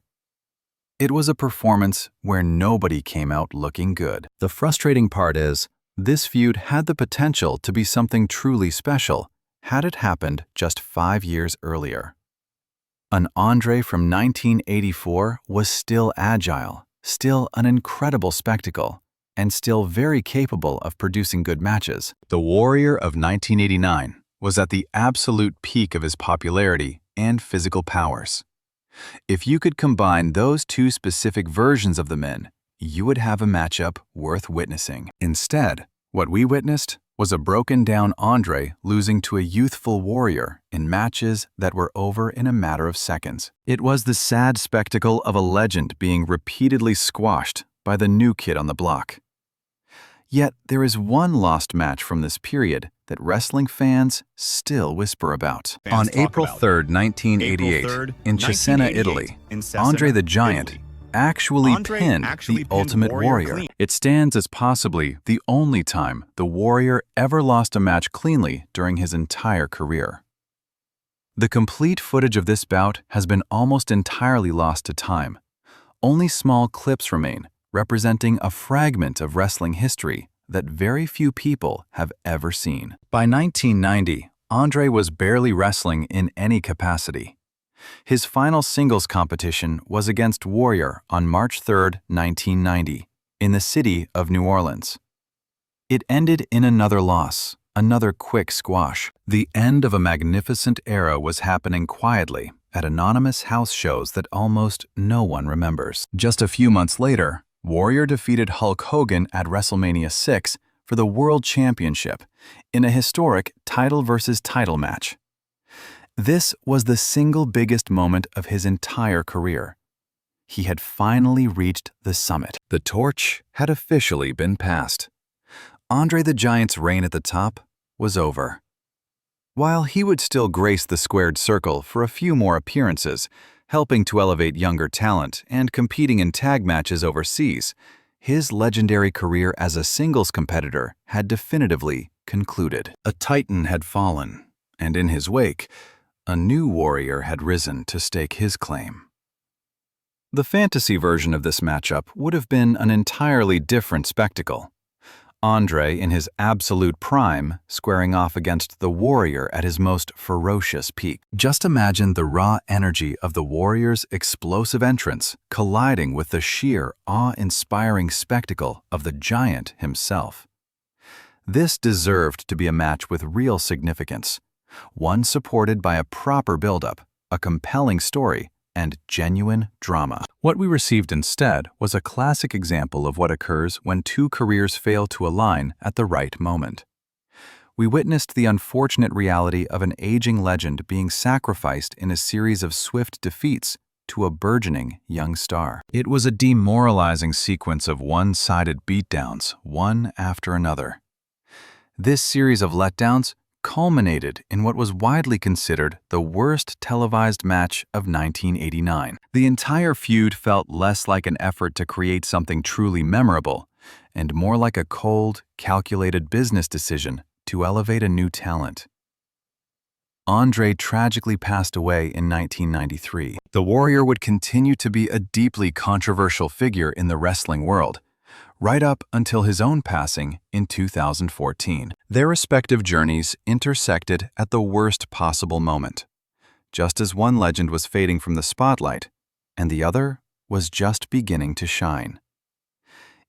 It was a performance where nobody came out looking good. The frustrating part is, this feud had the potential to be something truly special had it happened just 5 years earlier. An Andre from 1984 was still agile, still an incredible spectacle, and still very capable of producing good matches. The Warrior of 1989 was at the absolute peak of his popularity and physical powers. If you could combine those two specific versions of the men, you would have a matchup worth witnessing. Instead, what we witnessed was a broken-down Andre losing to a youthful Warrior in matches that were over in a matter of seconds. It was the sad spectacle of a legend being repeatedly squashed by the new kid on the block. Yet there is one lost match from this period that wrestling fans still whisper about. On April 3, 1988, in Cesena, Italy, Andre the Giant actually pinned the Ultimate Warrior. It stands as possibly the only time the Warrior ever lost a match cleanly during his entire career. The complete footage of this bout has been almost entirely lost to time. Only small clips remain, representing a fragment of wrestling history that very few people have ever seen. By 1990, Andre was barely wrestling in any capacity. His final singles competition was against Warrior on March 3, 1990, in the city of New Orleans. It ended in another loss, another quick squash. The end of a magnificent era was happening quietly at anonymous house shows that almost no one remembers. Just a few months later, Warrior defeated Hulk Hogan at WrestleMania 6 for the World Championship in a historic title versus title match. This was the single biggest moment of his entire career. He had finally reached the summit. The torch had officially been passed. Andre the Giant's reign at the top was over. While he would still grace the squared circle for a few more appearances, helping to elevate younger talent and competing in tag matches overseas, his legendary career as a singles competitor had definitively concluded. A titan had fallen, and in his wake, a new warrior had risen to stake his claim. The fantasy version of this matchup would have been an entirely different spectacle. Andre, in his absolute prime, squaring off against the warrior at his most ferocious peak. Just imagine the raw energy of the warrior's explosive entrance colliding with the sheer, awe-inspiring spectacle of the giant himself. This deserved to be a match with real significance, one supported by a proper build-up, a compelling story, and genuine drama. What we received instead was a classic example of what occurs when two careers fail to align at the right moment. We witnessed the unfortunate reality of an aging legend being sacrificed in a series of swift defeats to a burgeoning young star. It was a demoralizing sequence of one-sided beatdowns, one after another. This series of letdowns culminated in what was widely considered the worst televised match of 1989. The entire feud felt less like an effort to create something truly memorable and more like a cold, calculated business decision to elevate a new talent. Andre tragically passed away in 1993. The Warrior would continue to be a deeply controversial figure in the wrestling world, right up until his own passing in 2014. Their respective journeys intersected at the worst possible moment, just as one legend was fading from the spotlight and the other was just beginning to shine.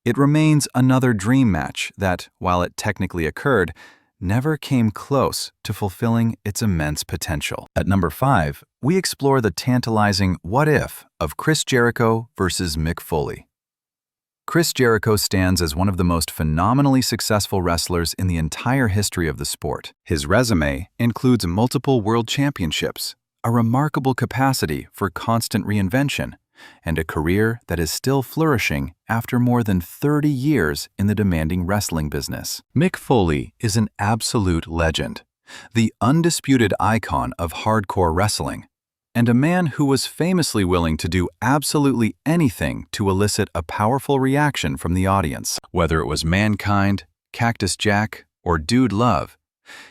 It remains another dream match that, while it technically occurred, never came close to fulfilling its immense potential. At number 5, we explore the tantalizing what if of Chris Jericho versus Mick Foley. Chris Jericho stands as one of the most phenomenally successful wrestlers in the entire history of the sport. His resume includes multiple world championships, a remarkable capacity for constant reinvention, and a career that is still flourishing after more than 30 years in the demanding wrestling business. Mick Foley is an absolute legend, the undisputed icon of hardcore wrestling, and a man who was famously willing to do absolutely anything to elicit a powerful reaction from the audience. Whether it was Mankind, Cactus Jack, or Dude Love,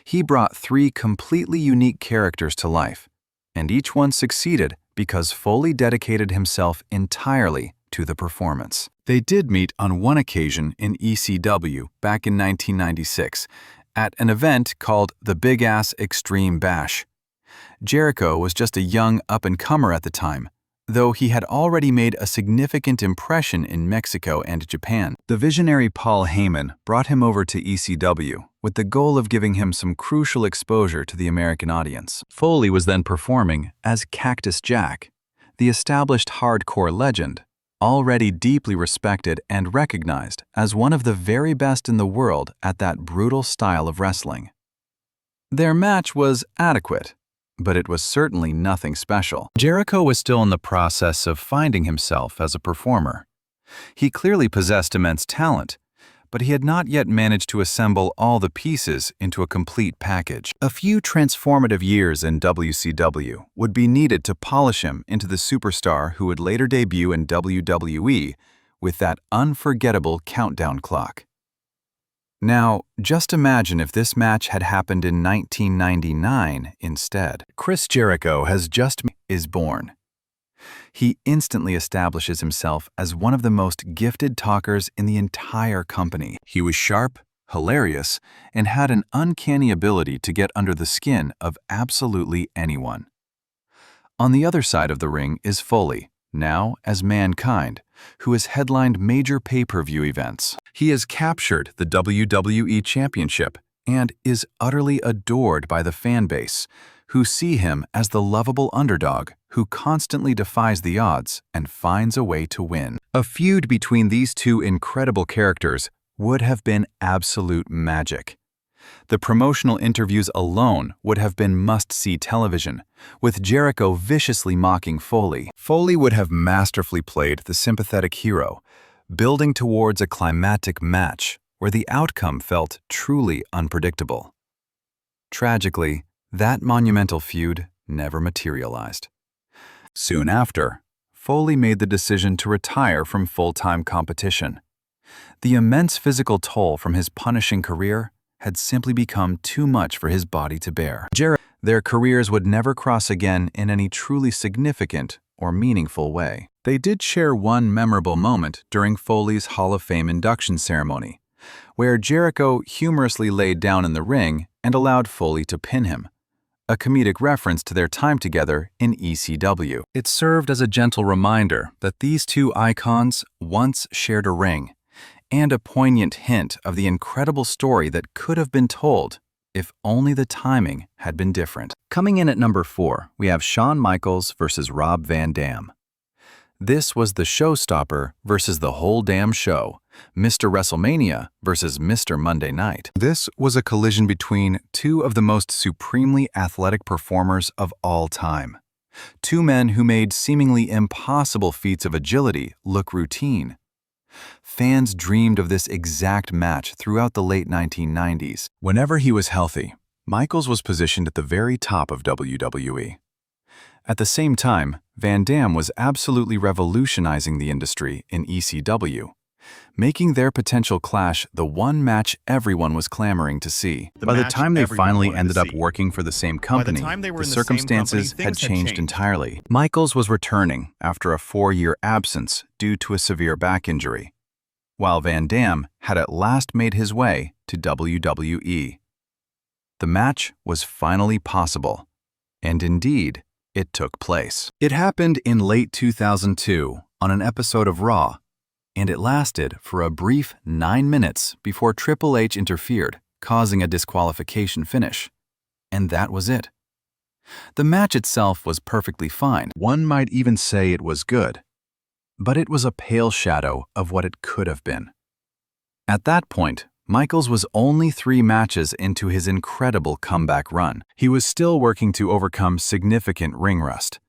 he brought 3 completely unique characters to life, and each one succeeded because Foley dedicated himself entirely to the performance. They did meet on one occasion in ECW back in 1996 at an event called the Big Ass Extreme Bash. Jericho was just a young up-and-comer at the time, though he had already made a significant impression in Mexico and Japan. The visionary Paul Heyman brought him over to ECW with the goal of giving him some crucial exposure to the American audience. Foley was then performing as Cactus Jack, the established hardcore legend, already deeply respected and recognized as one of the very best in the world at that brutal style of wrestling. Their match was adequate, but it was certainly nothing special. Jericho was still in the process of finding himself as a performer. He clearly possessed immense talent, but he had not yet managed to assemble all the pieces into a complete package. A few transformative years in WCW would be needed to polish him into the superstar who would later debut in WWE with that unforgettable countdown clock. Now, just imagine if this match had happened in 1999 instead. Chris Jericho is born. He instantly establishes himself as one of the most gifted talkers in the entire company. He was sharp, hilarious, and had an uncanny ability to get under the skin of absolutely anyone. On the other side of the ring is Foley, now as Mankind, who has headlined major pay-per-view events. He has captured the WWE Championship and is utterly adored by the fan base, who see him as the lovable underdog who constantly defies the odds and finds a way to win. A feud between these two incredible characters would have been absolute magic. The promotional interviews alone would have been must-see television, with Jericho viciously mocking Foley. Foley would have masterfully played the sympathetic hero, building towards a climactic match where the outcome felt truly unpredictable. Tragically, that monumental feud never materialized. Soon after, Foley made the decision to retire from full-time competition. The immense physical toll from his punishing career had simply become too much for his body to bear. Their careers would never cross again in any truly significant or meaningful way. They did share one memorable moment during Foley's Hall of Fame induction ceremony, where Jericho humorously laid down in the ring and allowed Foley to pin him, a comedic reference to their time together in ECW. It served as a gentle reminder that these two icons once shared a ring, and a poignant hint of the incredible story that could have been told if only the timing had been different. Coming in at number 4, we have Shawn Michaels versus Rob Van Dam. This was the showstopper versus the whole damn show, Mr. WrestleMania versus Mr. Monday Night. This was a collision between two of the most supremely athletic performers of all time. Two men who made seemingly impossible feats of agility look routine. Fans dreamed of this exact match throughout the late 1990s. Whenever he was healthy, Michaels was positioned at the very top of WWE. At the same time, Van Dam was absolutely revolutionizing the industry in ECW, making their potential clash the one match everyone was clamoring to see. By the time they finally ended up working for the same company, the circumstances had changed entirely. Michaels was returning after a 4-year absence due to a severe back injury, while Van Dam had at last made his way to WWE. The match was finally possible, and indeed, it took place. It happened in late 2002 on an episode of Raw, and it lasted for a brief 9 minutes before Triple H interfered, causing a disqualification finish. And that was it. The match itself was perfectly fine. One might even say it was good. But it was a pale shadow of what it could have been. At that point, Michaels was only 3 matches into his incredible comeback run. He was still working to overcome significant ring rust.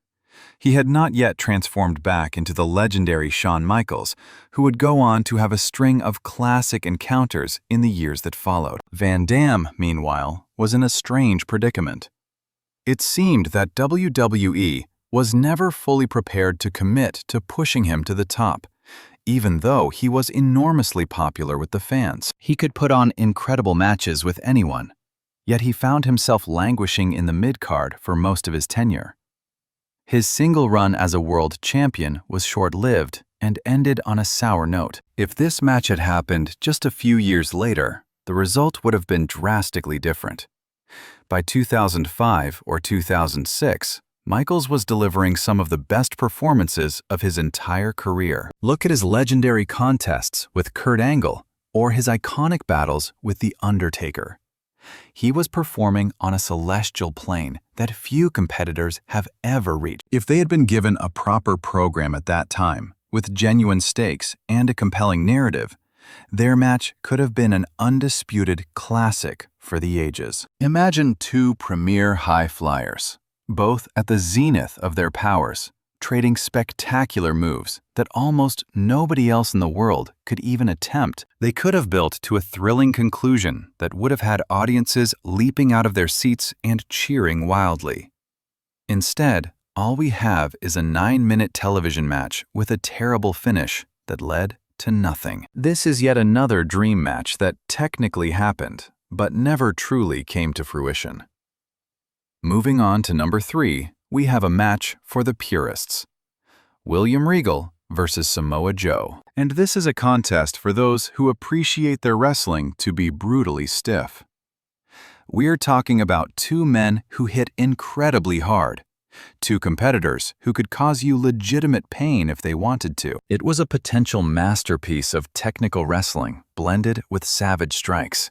He had not yet transformed back into the legendary Shawn Michaels, who would go on to have a string of classic encounters in the years that followed. Van Dam, meanwhile, was in a strange predicament. It seemed that WWE was never fully prepared to commit to pushing him to the top, even though he was enormously popular with the fans. He could put on incredible matches with anyone, yet he found himself languishing in the mid-card for most of his tenure. His single run as a world champion was short-lived and ended on a sour note. If this match had happened just a few years later, the result would have been drastically different. By 2005 or 2006, Michaels was delivering some of the best performances of his entire career. Look at his legendary contests with Kurt Angle or his iconic battles with The Undertaker. He was performing on a celestial plane that few competitors have ever reached. If they had been given a proper program at that time, with genuine stakes and a compelling narrative, their match could have been an undisputed classic for the ages. Imagine two premier high flyers, both at the zenith of their powers, trading spectacular moves that almost nobody else in the world could even attempt. They could have built to a thrilling conclusion that would have had audiences leaping out of their seats and cheering wildly. Instead, all we have is a 9-minute television match with a terrible finish that led to nothing. This is yet another dream match that technically happened, but never truly came to fruition. Moving on to number 3, we have a match for the purists. William Regal versus Samoa Joe. And this is a contest for those who appreciate their wrestling to be brutally stiff. We're talking about two men who hit incredibly hard. Two competitors who could cause you legitimate pain if they wanted to. It was a potential masterpiece of technical wrestling blended with savage strikes.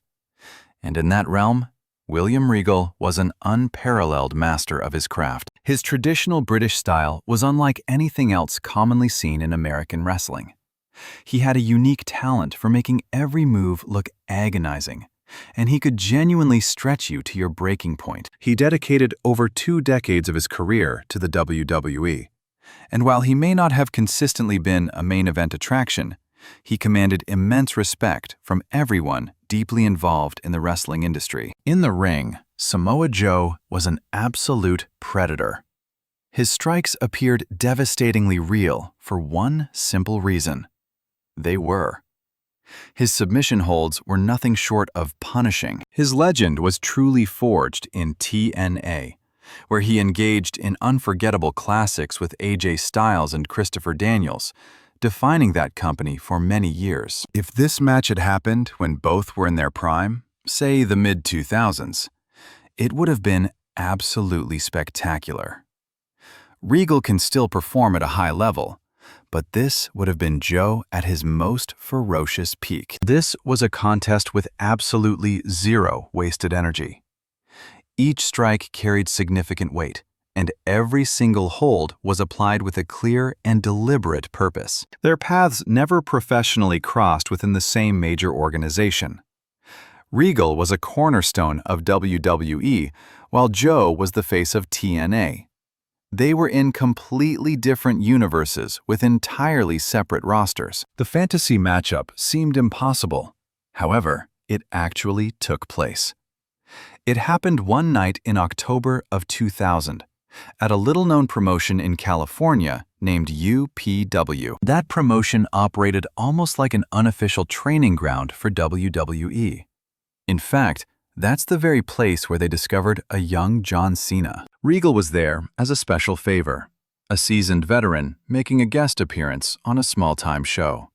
And in that realm, William Regal was an unparalleled master of his craft. His traditional British style was unlike anything else commonly seen in American wrestling. He had a unique talent for making every move look agonizing, and he could genuinely stretch you to your breaking point. He dedicated over 2 decades of his career to the WWE, and while he may not have consistently been a main event attraction, He commanded immense respect from everyone deeply involved in the wrestling industry. In the ring, Samoa Joe was an absolute predator. His strikes appeared devastatingly real for one simple reason. They were. His submission holds were nothing short of punishing. His legend was truly forged in TNA, where he engaged in unforgettable classics with AJ Styles and Christopher Daniels, defining that company for many years. If this match had happened when both were in their prime, say the mid-2000s, it would have been absolutely spectacular. Regal can still perform at a high level, but this would have been Joe at his most ferocious peak. This was a contest with absolutely zero wasted energy. Each strike carried significant weight, and every single hold was applied with a clear and deliberate purpose. Their paths never professionally crossed within the same major organization. Regal was a cornerstone of WWE, while Joe was the face of TNA. They were in completely different universes with entirely separate rosters. The fantasy matchup seemed impossible. However, it actually took place. It happened one night in October of 2000 at a little-known promotion in California named UPW. That promotion operated almost like an unofficial training ground for WWE. In fact, that's the very place where they discovered a young John Cena. Regal was there as a special favor, a seasoned veteran making a guest appearance on a small-time show.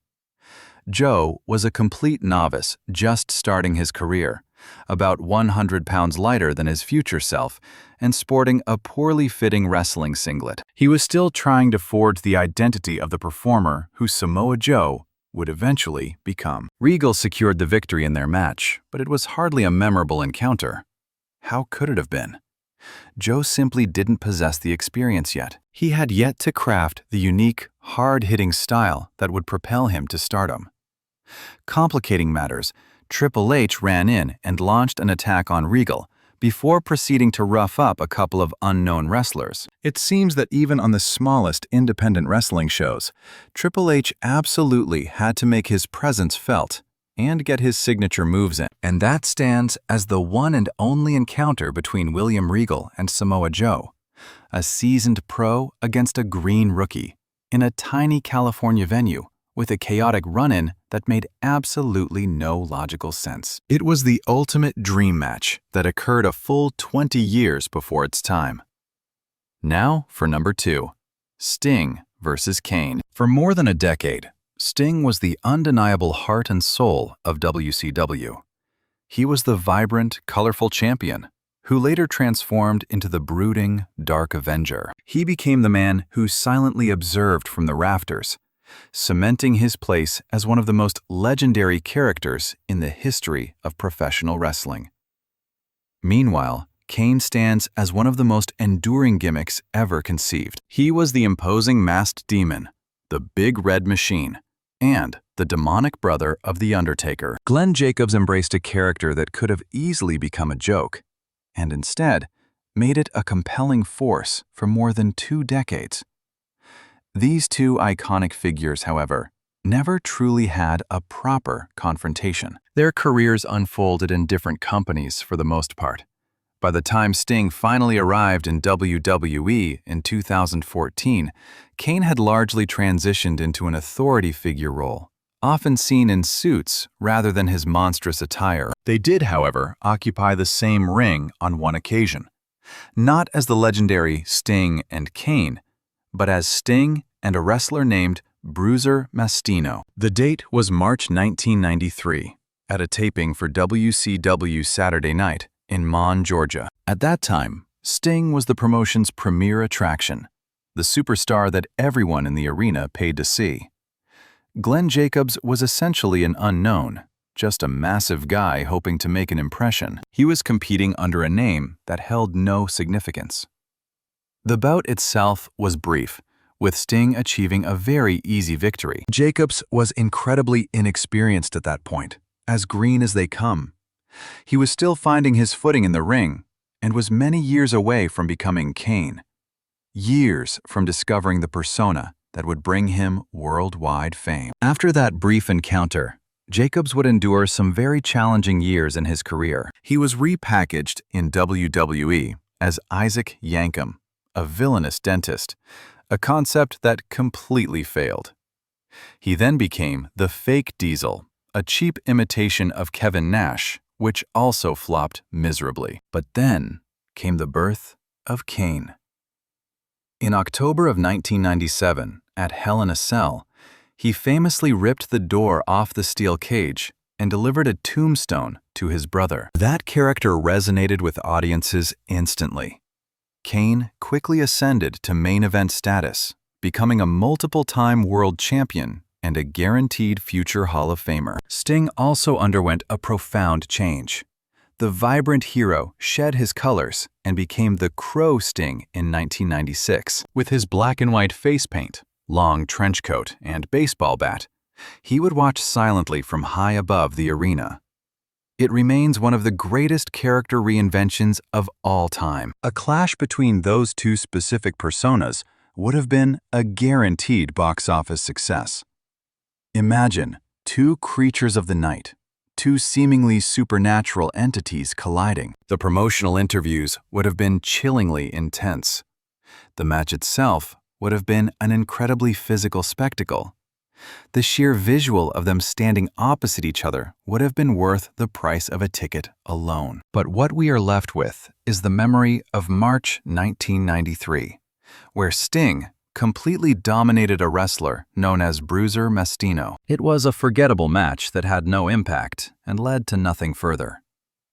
Joe was a complete novice just starting his career, about 100 pounds lighter than his future self, and sporting a poorly fitting wrestling singlet. He was still trying to forge the identity of the performer who Samoa Joe would eventually become. Regal secured the victory in their match, but it was hardly a memorable encounter. How could it have been? Joe simply didn't possess the experience yet. He had yet to craft the unique, hard-hitting style that would propel him to stardom. Complicating matters, Triple H ran in and launched an attack on Regal, before proceeding to rough up a couple of unknown wrestlers. It seems that even on the smallest independent wrestling shows, Triple H absolutely had to make his presence felt and get his signature moves in. And that stands as the one and only encounter between William Regal and Samoa Joe, a seasoned pro against a green rookie, in a tiny California venue with a chaotic run-in that made absolutely no logical sense. It was the ultimate dream match that occurred a full 20 years before its time. Now for number 2, Sting versus Kane. For more than a decade, Sting was the undeniable heart and soul of WCW. He was the vibrant, colorful champion who later transformed into the brooding, dark Avenger. He became the man who silently observed from the rafters, cementing his place as one of the most legendary characters in the history of professional wrestling. Meanwhile, Kane stands as one of the most enduring gimmicks ever conceived. He was the imposing masked demon, the Big Red Machine, and the demonic brother of The Undertaker. Glenn Jacobs embraced a character that could have easily become a joke, and instead made it a compelling force for more than 2 decades. These two iconic figures, however, never truly had a proper confrontation. Their careers unfolded in different companies for the most part. By the time Sting finally arrived in WWE in 2014, Kane had largely transitioned into an authority figure role, often seen in suits rather than his monstrous attire. They did, however, occupy the same ring on one occasion, not as the legendary Sting and Kane, but as Sting and a wrestler named Bruiser Mastino. The date was March 1993, at a taping for WCW Saturday Night in Mon, Georgia. At that time, Sting was the promotion's premier attraction, the superstar that everyone in the arena paid to see. Glenn Jacobs was essentially an unknown, just a massive guy hoping to make an impression. He was competing under a name that held no significance. The bout itself was brief, with Sting achieving a very easy victory. Jacobs was incredibly inexperienced at that point, as green as they come. He was still finding his footing in the ring, and was many years away from becoming Kane. Years from discovering the persona that would bring him worldwide fame. After that brief encounter, Jacobs would endure some very challenging years in his career. He was repackaged in WWE as Isaac Yankem, a villainous dentist, a concept that completely failed. He then became the fake Diesel, a cheap imitation of Kevin Nash, which also flopped miserably. But then came the birth of Kane. In October of 1997, at Hell in a Cell, he famously ripped the door off the steel cage and delivered a tombstone to his brother. That character resonated with audiences instantly. Kane quickly ascended to main event status, becoming a multiple-time world champion and a guaranteed future Hall of Famer. Sting also underwent a profound change. The vibrant hero shed his colors and became the Crow Sting in 1996. With his black and white face paint, long trench coat, and baseball bat, he would watch silently from high above the arena. It remains one of the greatest character reinventions of all time. A clash between those two specific personas would have been a guaranteed box office success. Imagine two creatures of the night, two seemingly supernatural entities colliding. The promotional interviews would have been chillingly intense. The match itself would have been an incredibly physical spectacle. The sheer visual of them standing opposite each other would have been worth the price of a ticket alone. But what we are left with is the memory of March 1993, where Sting completely dominated a wrestler known as Bruiser Mastino. It was a forgettable match that had no impact and led to nothing further.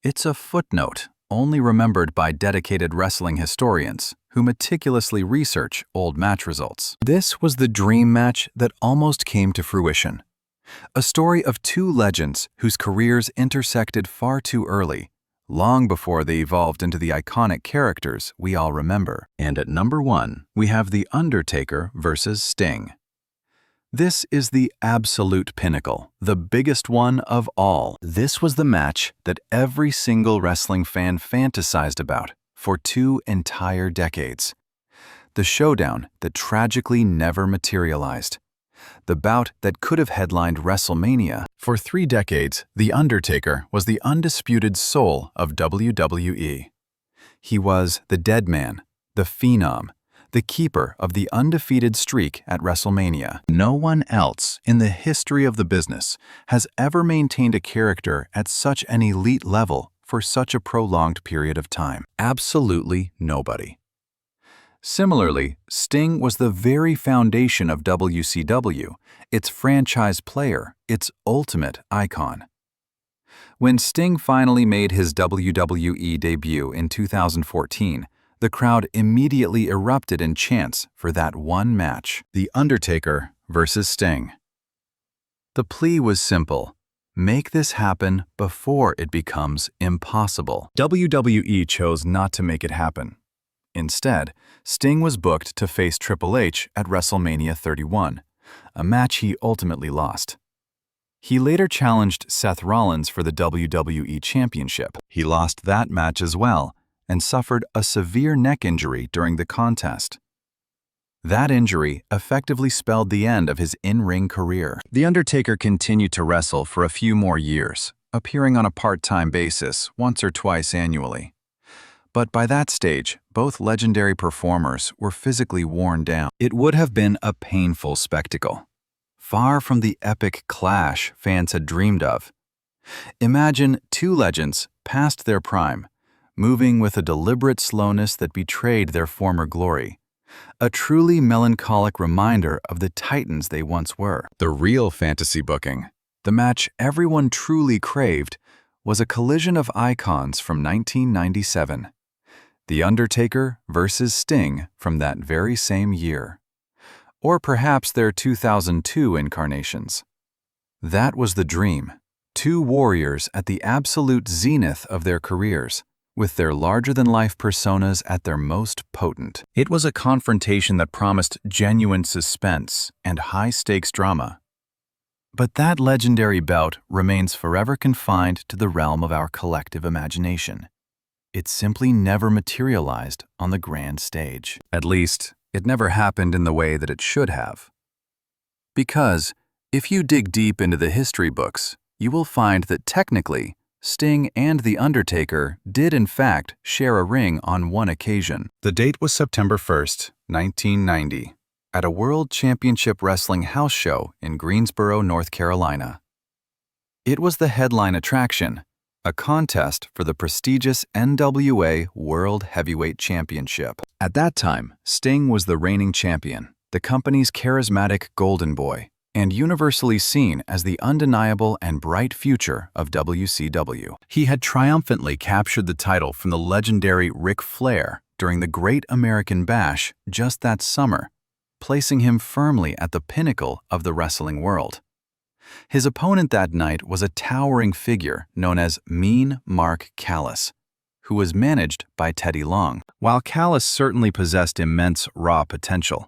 It's a footnote only remembered by dedicated wrestling historians who meticulously research old match results. This was the dream match that almost came to fruition. A story of two legends whose careers intersected far too early, long before they evolved into the iconic characters we all remember. And at number 1, we have The Undertaker versus Sting. This is the absolute pinnacle, the biggest one of all. This was the match that every single wrestling fan fantasized about for 2 entire decades. The showdown that tragically never materialized. The bout that could have headlined WrestleMania. For 3 decades, The Undertaker was the undisputed soul of WWE. He was the dead man, the phenom, the keeper of the undefeated streak at WrestleMania. No one else in the history of the business has ever maintained a character at such an elite level for such a prolonged period of time. Absolutely nobody. Similarly, Sting was the very foundation of WCW, its franchise player, its ultimate icon. When Sting finally made his WWE debut in 2014, the crowd immediately erupted in chants for that one match, The Undertaker versus Sting. The plea was simple: make this happen before it becomes impossible. WWE chose not to make it happen. Instead, Sting was booked to face Triple H at WrestleMania 31, a match he ultimately lost. He later challenged Seth Rollins for the WWE Championship. He lost that match as well, and suffered a severe neck injury during the contest. That injury effectively spelled the end of his in-ring career. The Undertaker continued to wrestle for a few more years, appearing on a part-time basis once or twice annually. But by that stage, both legendary performers were physically worn down. It would have been a painful spectacle, far from the epic clash fans had dreamed of. Imagine two legends past their prime, moving with a deliberate slowness that betrayed their former glory. A truly melancholic reminder of the titans they once were. The real fantasy booking, the match everyone truly craved, was a collision of icons from 1997. The Undertaker versus Sting from that very same year. Or perhaps their 2002 incarnations. That was the dream. Two warriors at the absolute zenith of their careers, with their larger-than-life personas at their most potent. It was a confrontation that promised genuine suspense and high-stakes drama. But that legendary bout remains forever confined to the realm of our collective imagination. It simply never materialized on the grand stage. At least, it never happened in the way that it should have. Because, if you dig deep into the history books, you will find that technically, Sting and The Undertaker did in fact share a ring on one occasion. The date was September 1st, 1990, at a World Championship Wrestling house show in Greensboro, North Carolina. It was the headline attraction, a contest for the prestigious NWA World Heavyweight Championship. At that time, Sting was the reigning champion, the company's charismatic golden boy, and universally seen as the undeniable and bright future of WCW. He had triumphantly captured the title from the legendary Ric Flair during the Great American Bash just that summer, placing him firmly at the pinnacle of the wrestling world. His opponent that night was a towering figure known as Mean Mark Callis, who was managed by Teddy Long. While Callis certainly possessed immense raw potential,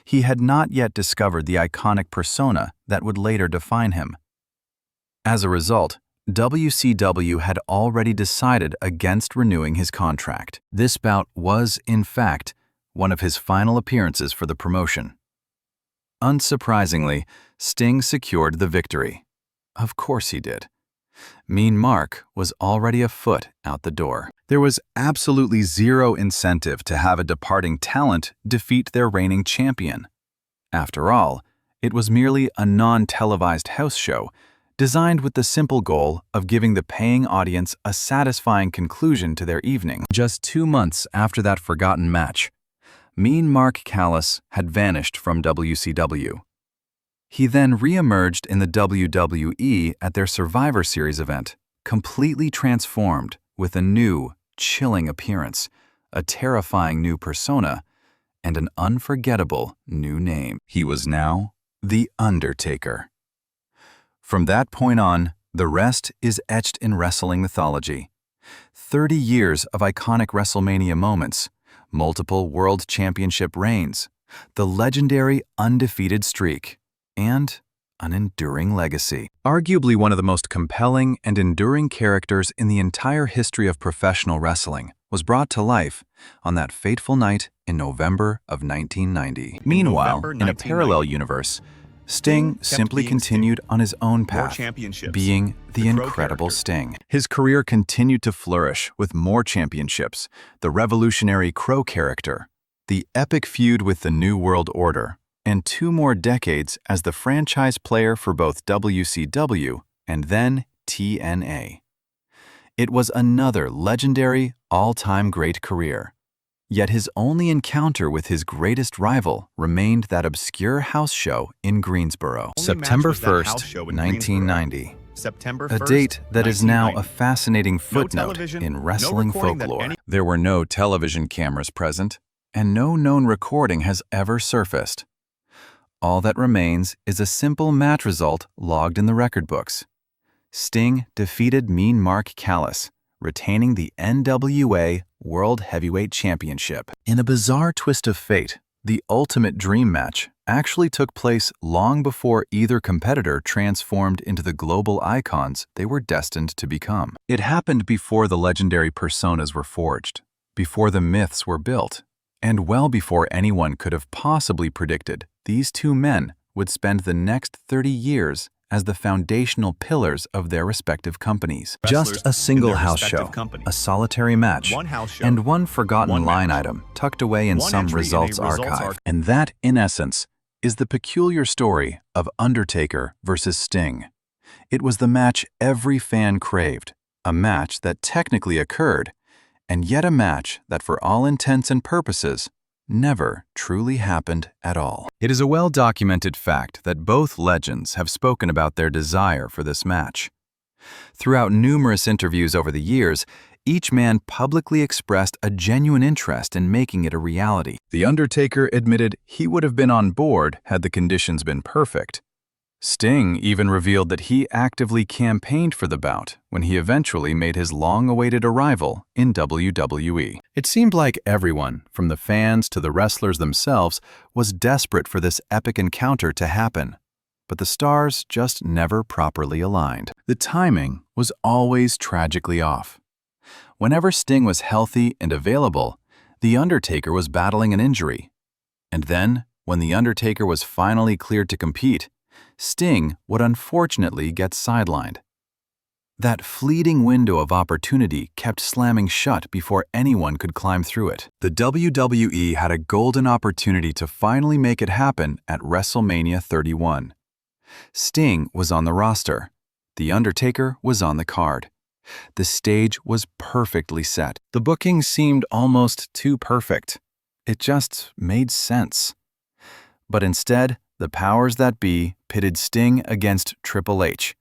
he had not yet discovered the iconic persona that would later define him. As a result, WCW had already decided against renewing his contract. This bout was, in fact, one of his final appearances for the promotion. Unsurprisingly, Sting secured the victory. Of course he did. Mean Mark was already a foot out the door. There was absolutely zero incentive to have a departing talent defeat their reigning champion. After all, it was merely a non-televised house show designed with the simple goal of giving the paying audience a satisfying conclusion to their evening. Just 2 months after that forgotten match, Mean Mark Callis had vanished from WCW. He then re-emerged in the WWE at their Survivor Series event, completely transformed with a new, chilling appearance, a terrifying new persona, and an unforgettable new name. He was now The Undertaker. From that point on, the rest is etched in wrestling mythology. 30 years of iconic WrestleMania moments, multiple World Championship reigns, the legendary undefeated streak, and an enduring legacy. Arguably one of the most compelling and enduring characters in the entire history of professional wrestling was brought to life on that fateful night in November of 1990. Meanwhile, in a parallel universe, Sting simply continued on his own path, being the incredible Sting. His career continued to flourish with more championships, the revolutionary Crow character, the epic feud with the New World Order, and 2 more decades as the franchise player for both WCW and then TNA. It was another legendary, all-time great career. Yet his only encounter with his greatest rival remained that obscure house show in Greensboro. September 1st, 1990. A date that is now a fascinating footnote in wrestling folklore. There were no television cameras present, and no known recording has ever surfaced. All that remains is a simple match result logged in the record books. Sting defeated Mean Mark Callis, retaining the NWA World Heavyweight Championship. In a bizarre twist of fate, the Ultimate Dream match actually took place long before either competitor transformed into the global icons they were destined to become. It happened before the legendary personas were forged, before the myths were built, and well before anyone could have possibly predicted these 2 men would spend the next 30 years as the foundational pillars of their respective companies. Just a single house show, a solitary match, and one forgotten line item tucked away in some results archive. And that, in essence, is the peculiar story of Undertaker versus Sting. It was the match every fan craved, a match that technically occurred, and yet a match that for all intents and purposes never truly happened at all. It is a well-documented fact that both legends have spoken about their desire for this match. Throughout numerous interviews over the years, each man publicly expressed a genuine interest in making it a reality. The Undertaker admitted he would have been on board had the conditions been perfect. Sting even revealed that he actively campaigned for the bout when he eventually made his long-awaited arrival in WWE. It seemed like everyone, from the fans to the wrestlers themselves, was desperate for this epic encounter to happen. But the stars just never properly aligned. The timing was always tragically off. Whenever Sting was healthy and available, The Undertaker was battling an injury. And then, when The Undertaker was finally cleared to compete, Sting would unfortunately get sidelined. That fleeting window of opportunity kept slamming shut before anyone could climb through it. The WWE had a golden opportunity to finally make it happen at WrestleMania 31. Sting was on the roster. The Undertaker was on the card. The stage was perfectly set. The booking seemed almost too perfect. It just made sense. But instead, the powers that be pitted Sting against Triple H.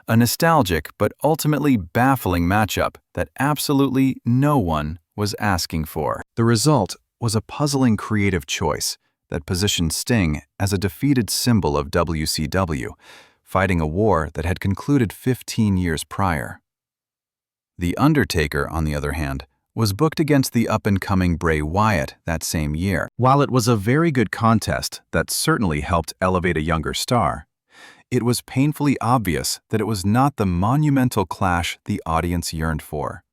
A nostalgic but ultimately baffling matchup that absolutely no one was asking for. The result was a puzzling creative choice that positioned Sting as a defeated symbol of WCW, fighting a war that had concluded 15 years prior. The Undertaker, on the other hand, was booked against the up-and-coming Bray Wyatt that same year. While it was a very good contest that certainly helped elevate a younger star, it was painfully obvious that it was not the monumental clash the audience yearned for.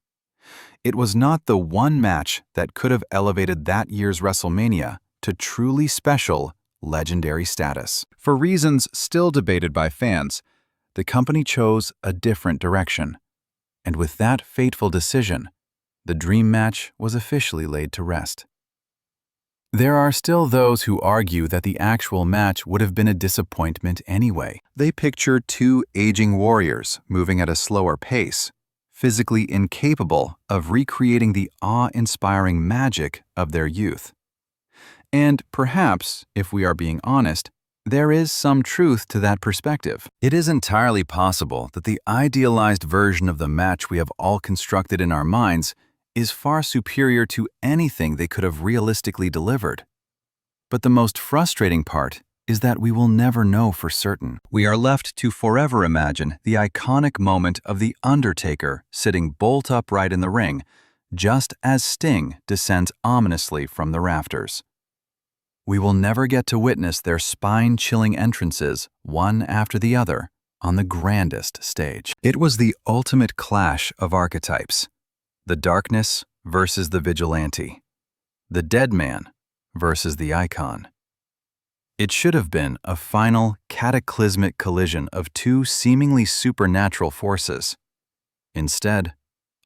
It was not the one match that could have elevated that year's WrestleMania to truly special, legendary status. For reasons still debated by fans, the company chose a different direction. And with that fateful decision, the dream match was officially laid to rest. There are still those who argue that the actual match would have been a disappointment anyway. They picture two aging warriors moving at a slower pace, physically incapable of recreating the awe-inspiring magic of their youth. And perhaps, if we are being honest, there is some truth to that perspective. It is entirely possible that the idealized version of the match we have all constructed in our minds is far superior to anything they could have realistically delivered. But the most frustrating part is that we will never know for certain. We are left to forever imagine the iconic moment of The Undertaker sitting bolt upright in the ring, just as Sting descends ominously from the rafters. We will never get to witness their spine-chilling entrances, one after the other, on the grandest stage. It was the ultimate clash of archetypes. The darkness versus the vigilante. The dead man versus the icon. It should have been a final, cataclysmic collision of two seemingly supernatural forces. Instead,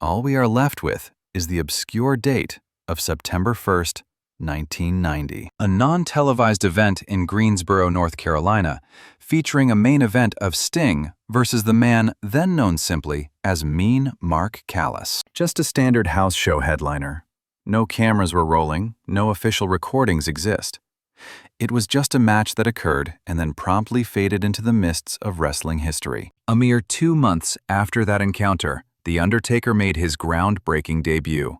all we are left with is the obscure date of September 1st, 1990. A non-televised event in Greensboro, North Carolina, featuring a main event of Sting versus the man then known simply as Mean Mark Callis. Just a standard house show headliner. No cameras were rolling, no official recordings exist. It was just a match that occurred and then promptly faded into the mists of wrestling history. A mere 2 months after that encounter, The Undertaker made his groundbreaking debut.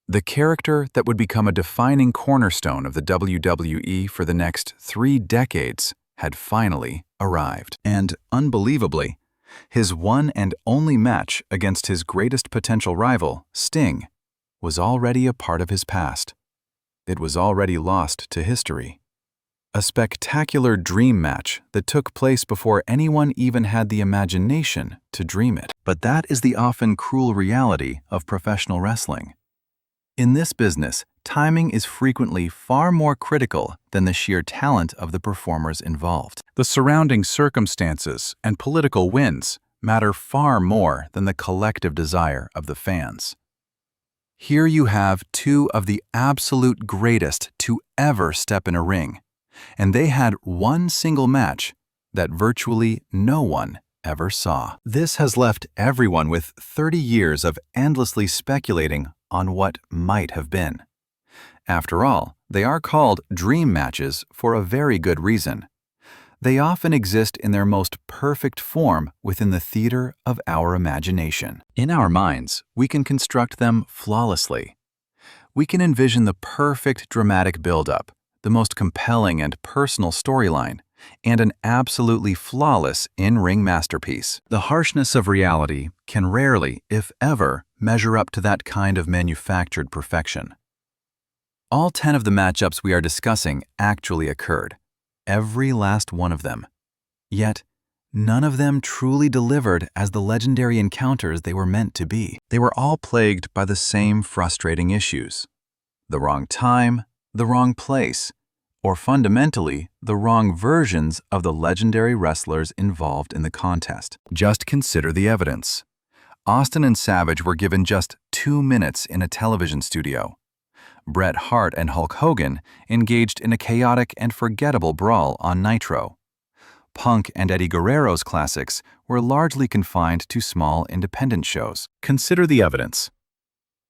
The character that would become a defining cornerstone of the WWE for the next 3 decades had finally arrived. And, unbelievably, his one and only match against his greatest potential rival, Sting, was already a part of his past. It was already lost to history. A spectacular dream match that took place before anyone even had the imagination to dream it. But that is the often cruel reality of professional wrestling. In this business, timing is frequently far more critical than the sheer talent of the performers involved. The surrounding circumstances and political winds matter far more than the collective desire of the fans. Here you have two of the absolute greatest to ever step in a ring, and they had one single match that virtually no one ever saw. This has left everyone with 30 years of endlessly speculating on what might have been. After all, they are called dream matches for a very good reason. They often exist in their most perfect form within the theater of our imagination. In our minds, we can construct them flawlessly. We can envision the perfect dramatic build-up, the most compelling and personal storyline, and an absolutely flawless in-ring masterpiece. The harshness of reality can rarely, if ever, measure up to that kind of manufactured perfection. All 10 of the matchups we are discussing actually occurred, every last one of them. Yet, none of them truly delivered as the legendary encounters they were meant to be. They were all plagued by the same frustrating issues. The wrong time, the wrong place, or fundamentally, the wrong versions of the legendary wrestlers involved in the contest. Just consider the evidence. Austin and Savage were given just 2 minutes in a television studio. Bret Hart and Hulk Hogan engaged in a chaotic and forgettable brawl on Nitro. Punk and Eddie Guerrero's classics were largely confined to small independent shows. Consider the evidence.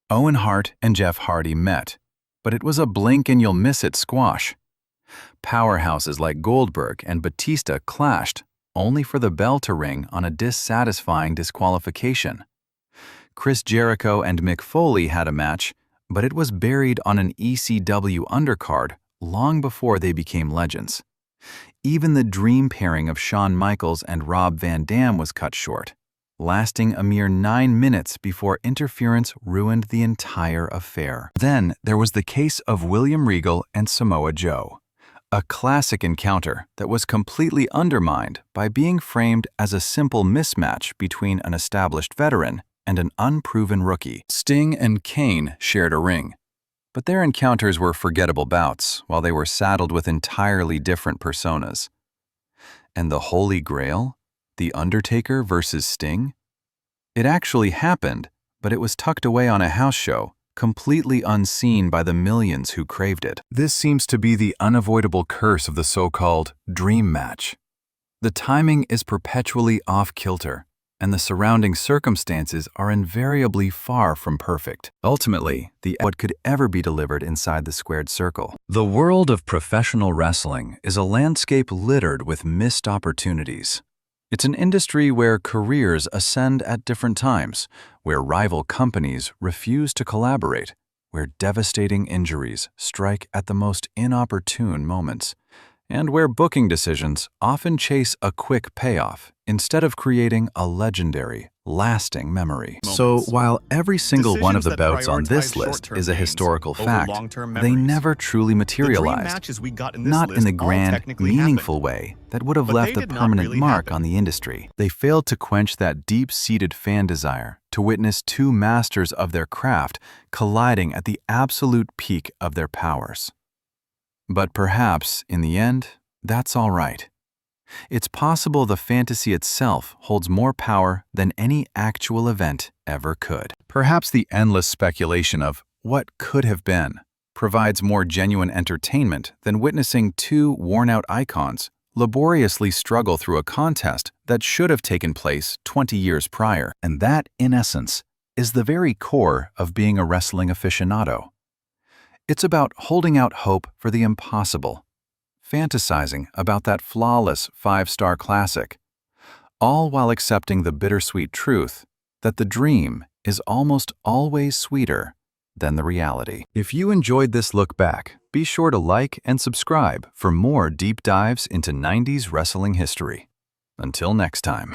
Owen Hart and Jeff Hardy met, but it was a blink-and-you'll-miss-it squash. Powerhouses like Goldberg and Batista clashed, only for the bell to ring on a dissatisfying disqualification. Chris Jericho and Mick Foley had a match, but it was buried on an ECW undercard long before they became legends. Even the dream pairing of Shawn Michaels and Rob Van Dam was cut short, lasting a mere 9 minutes before interference ruined the entire affair. Then there was the case of William Regal and Samoa Joe, a classic encounter that was completely undermined by being framed as a simple mismatch between an established veteran and an unproven rookie. Sting and Kane shared a ring, but their encounters were forgettable bouts while they were saddled with entirely different personas. And the Holy Grail? The Undertaker versus Sting? It actually happened, but it was tucked away on a house show, completely unseen by the millions who craved it. This seems to be the unavoidable curse of the so-called dream match. The timing is perpetually off-kilter, and the surrounding circumstances are invariably far from perfect. Ultimately, what could ever be delivered inside the squared circle. The world of professional wrestling is a landscape littered with missed opportunities. It's an industry where careers ascend at different times, where rival companies refuse to collaborate, where devastating injuries strike at the most inopportune moments, and where booking decisions often chase a quick payoff instead of creating a legendary, lasting memory. So while every single one of the bouts on this list is a historical fact, they never truly materialized, not in the grand, meaningful way that would have left a permanent mark on the industry. They failed to quench that deep-seated fan desire to witness two masters of their craft colliding at the absolute peak of their powers. But perhaps, in the end, that's all right. It's possible the fantasy itself holds more power than any actual event ever could. Perhaps the endless speculation of what could have been provides more genuine entertainment than witnessing two worn-out icons laboriously struggle through a contest that should have taken place 20 years prior. And that, in essence, is the very core of being a wrestling aficionado. It's about holding out hope for the impossible, fantasizing about that flawless 5-star classic, all while accepting the bittersweet truth that the dream is almost always sweeter than the reality. If you enjoyed this look back, be sure to like and subscribe for more deep dives into 90s wrestling history. Until next time.